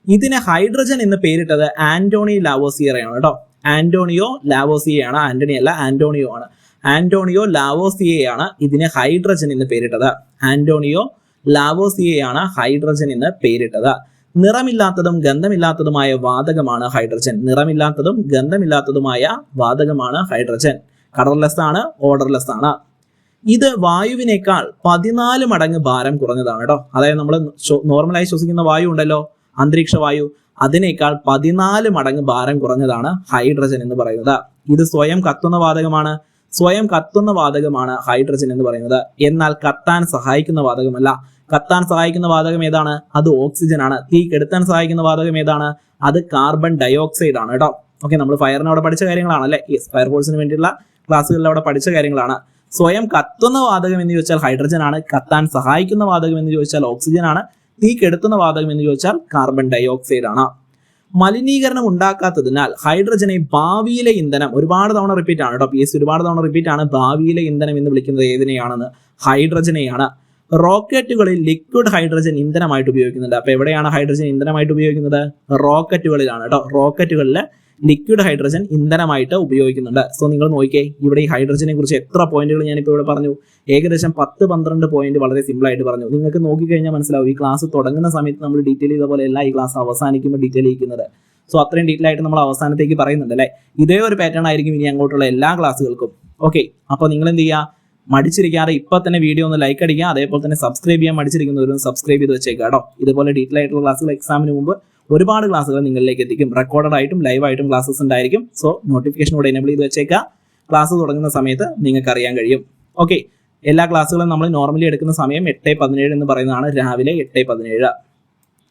ഇതിന് ഹൈഡ്രജൻ എന്ന് പേരിട്ടത് ആന്റോണി ലാവോസിയറയാണ് കേട്ടോ. ആന്റോണിയോ ലാവോസിയയാണ്, ആന്റണി അല്ല, ആന്റോണിയോ ആണ്. ആന്റോണിയോ ലാവോസിയയാണ് ഇതിന് ഹൈഡ്രജൻ എന്ന് പേരിട്ടത്. ആന്റോണിയോ ലാവോസിയയാണ് ഹൈഡ്രജൻ എന്ന് പേരിട്ടത്. നിറമില്ലാത്തതും ഗന്ധമില്ലാത്തതുമായ വാതകമാണ് ഹൈഡ്രജൻ. നിറമില്ലാത്തതും ഗന്ധമില്ലാത്തതുമായ വാതകമാണ് ഹൈഡ്രജൻ. കളർലെസ് ആണ്, ഓർഡർലെസ് ആണ്. ഇത് വായുവിനേക്കാൾ 14 മടങ്ങ് ഭാരം കുറഞ്ഞതാണ് കേട്ടോ. അതായത് നമ്മൾ നോർമലായി ശ്വസിക്കുന്ന വായു ഉണ്ടല്ലോ, അന്തരീക്ഷ വായു, അതിനേക്കാൾ 14 മടങ്ങ് ഭാരം കുറഞ്ഞതാണ് ഹൈഡ്രജൻ എന്ന് പറയുന്നത്. ഇത് സ്വയം കത്തുന്ന വാതകമാണ് ഹൈഡ്രജൻ എന്ന് പറയുന്നത്. എന്നാൽ കത്താൻ സഹായിക്കുന്ന വാതകമല്ല. കത്താൻ സഹായിക്കുന്ന വാതകം ഏതാണ്? അത് ഓക്സിജൻ ആണ്. തീ കെടുത്താൻ സഹായിക്കുന്ന വാതകം ഏതാണ്? അത് കാർബൺ ഡയോക്സൈഡ് ആണ് കേട്ടോ. ഓക്കെ, നമ്മൾ ഫയറിന് അവിടെ പഠിച്ച കാര്യങ്ങളാണ് അല്ലെ. യെസ്, ഫയർഫോഴ്സിന് വേണ്ടിയുള്ള ക്ലാസ്സുകളിൽ അവിടെ പഠിച്ച കാര്യങ്ങളാണ്. സ്വയം കത്തുന്ന വാതകം എന്ന് ചോദിച്ചാൽ ഹൈഡ്രജൻ ആണ്. കത്താൻ സഹായിക്കുന്ന വാതകം എന്ന് ചോദിച്ചാൽ ഓക്സിജൻ ആണ്. തീ കെടുത്തുന്ന വാതകം എന്ന് ചോദിച്ചാൽ കാർബൺ ഡയോക്സൈഡ് ആണ്. മലിനീകരണം ഉണ്ടാക്കാത്തതിനാൽ ഹൈഡ്രജനെ ഭാവിയിലെ ഇന്ധനം, ഒരുപാട് തവണ റിപ്പീറ്റ് ആണ് കേട്ടോ. PS ഒരുപാട് തവണ റിപ്പീറ്റ് ആണ്. ഭാവിയിലെ ഇന്ധനം എന്ന് വിളിക്കുന്നത് ഏതിനെയാണെന്ന്? ഹൈഡ്രജനെയാണ്. റോക്കറ്റുകളിൽ ലിക്വിഡ് ഹൈഡ്രജൻ ഇന്ധനമായിട്ട് ഉപയോഗിക്കുന്നുണ്ട്. അപ്പൊ എവിടെയാണ് ഹൈഡ്രജൻ ഇന്ധനമായിട്ട് ഉപയോഗിക്കുന്നത്? റോക്കറ്റുകളിലാണ് കേട്ടോ. റോക്കറ്റുകളിൽ ലിക്വിഡ് ഹൈഡ്രജൻ ഇന്ധനമായിട്ട് ഉപയോഗിക്കുന്നുണ്ട്. സോ നിങ്ങൾ നോക്കിയേ, ഇവിടെ ഈ ഹൈഡ്രജനെ കുറിച്ച് എത്ര പോയിന്റുകൾ ഞാനിപ്പോൾ ഇവിടെ പറഞ്ഞു? ഏകദേശം 10-12 പോയിന്റ് വളരെ സിമ്പിൾ ആയിട്ട് പറഞ്ഞു. നിങ്ങൾക്ക് നോക്കിക്കഴിഞ്ഞാൽ മനസ്സിലാവും. ഈ ക്ലാസ് തുടങ്ങുന്ന സമയത്ത് നമ്മൾ ഡീറ്റെയിൽ ചെയ്ത പോലെ അല്ല ഈ ക്ലാസ് അവസാനിക്കുമ്പോൾ ഡീറ്റെയിൽ ചെയ്യുന്നത്. സോ അത്രയും ഡീറ്റെയിൽ ആയിട്ട് നമ്മൾ അവസാനത്തേക്ക് പറയുന്നുണ്ട് അല്ലേ. ഇതേ ഒരു പാറ്റേൺ ആയിരിക്കും ഇനി അങ്ങോട്ടുള്ള എല്ലാ ക്ലാസ്സുകൾക്കും. ഓക്കെ, അപ്പോൾ നിങ്ങൾ എന്ത് ചെയ്യുക, മടിച്ചിരിക്കാതെ ഇപ്പൊ തന്നെ വീഡിയോ ഒന്ന് ലൈക്ക് അടിക്കുക. അതേപോലെ തന്നെ സബ്സ്ക്രൈബ് ചെയ്യാൻ മടിച്ചിരിക്കുന്നവരും സബ്സ്ക്രൈബ് ചെയ്ത് വെച്ചേക്കാം കേട്ടോ. ഇതുപോലെ ഡീറ്റെയിൽ ആയിട്ടുള്ള ക്ലാസ്സുകൾ എക്സാമിന് മുമ്പ് ഒരുപാട് ക്ലാസ്സുകൾ നിങ്ങളിലേക്ക് എത്തിക്കും. റെക്കോർഡഡ് ആയിട്ടും ലൈവായിട്ടും ക്ലാസ്സസ് ഉണ്ടായിരിക്കും. സോ നോട്ടിഫിക്കേഷൻ കൂടെ എനേബിൾ ചെയ്ത് വെച്ചേക്കുക. ക്ലാസ് തുടങ്ങുന്ന സമയത്ത് നിങ്ങൾക്ക് അറിയാൻ കഴിയും. ഓക്കെ, എല്ലാ ക്ലാസ്സുകളും നമ്മൾ നോർമലി എടുക്കുന്ന സമയം 8:17 എന്ന് പറയുന്നതാണ്, രാവിലെ 8:17.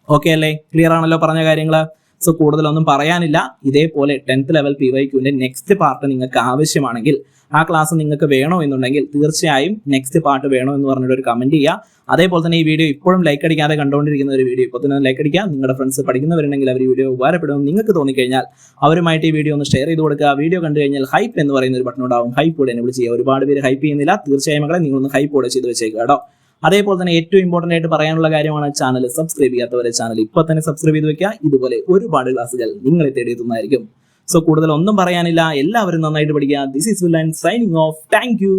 ഓക്കെ അല്ലേ? ക്ലിയർ ആണല്ലോ പറഞ്ഞ കാര്യങ്ങൾ? സോ കൂടുതലൊന്നും പറയാനില്ല. ഇതേപോലെ 10th ലെവൽ PYQന്റെ നെക്സ്റ്റ് പാർട്ട് നിങ്ങൾക്ക് ആവശ്യമാണെങ്കിൽ, ആ ക്ലാസ് നിങ്ങൾക്ക് വേണോ എന്നുണ്ടെങ്കിൽ തീർച്ചയായും നെക്സ്റ്റ് പാർട്ട് വേണോ എന്ന് പറഞ്ഞിട്ട് ഒരു കമന്റ് ചെയ്യുക. അതേപോലെ തന്നെ ഈ വീഡിയോ ഇപ്പോഴും ലൈക്ക് അടിക്കാതെ കണ്ടുകൊണ്ടിരിക്കുന്ന ഒരു വീഡിയോ ഇപ്പോൾ തന്നെ ലൈക്ക് അടിക്കുക. നിങ്ങളുടെ ഫ്രണ്ട്സ് പഠിക്കുന്നവരുണ്ടെങ്കിൽ അവർ വീഡിയോ ഉപകാരപ്പെടുമെന്ന് നിങ്ങൾക്ക് തോന്നിക്കഴിഞ്ഞാൽ അവരുമായിട്ട് ഈ വീഡിയോ ഒന്ന് ഷെയർ ചെയ്ത് കൊടുക്കുക. വീഡിയോ കണ്ടു കഴിഞ്ഞാൽ ഹൈപ്പ് എന്ന് പറയുന്ന ഒരു ബട്ടൺ ഉണ്ടാവും, ഹൈപ്പ് കൂടെ എനേബിൾ ചെയ്യുക. ഒരുപാട് പേര് ഹൈപ്പ് ചെയ്യുന്നില്ല, തീർച്ചയായും മക്കളെ നിങ്ങളൊന്ന് ഹൈപ്പ് കൂടെ ചെയ്ത് വെച്ചേക്കുക കേട്ടോ. അതേപോലെ തന്നെ ഏറ്റവും ഇമ്പോർട്ടന്റ് ആയിട്ട് പറയാനുള്ള കാര്യമാണ്, ചാനൽ സബ്സ്ക്രൈബ് ചെയ്യാത്തവരെ ചാനൽ ഇപ്പോൾ തന്നെ സബ്സ്ക്രൈബ് ചെയ്ത് വെക്കുക. ഇതുപോലെ ഒരുപാട് ക്ലാസ്സുകൾ നിങ്ങളെ തേടിയെത്തുന്നതായിരിക്കും. സോ കൂടുതൽ ഒന്നും പറയാനില്ല, എല്ലാവരും നന്നായിട്ട് പഠിക്കുക. This is villain signing off. Thank you.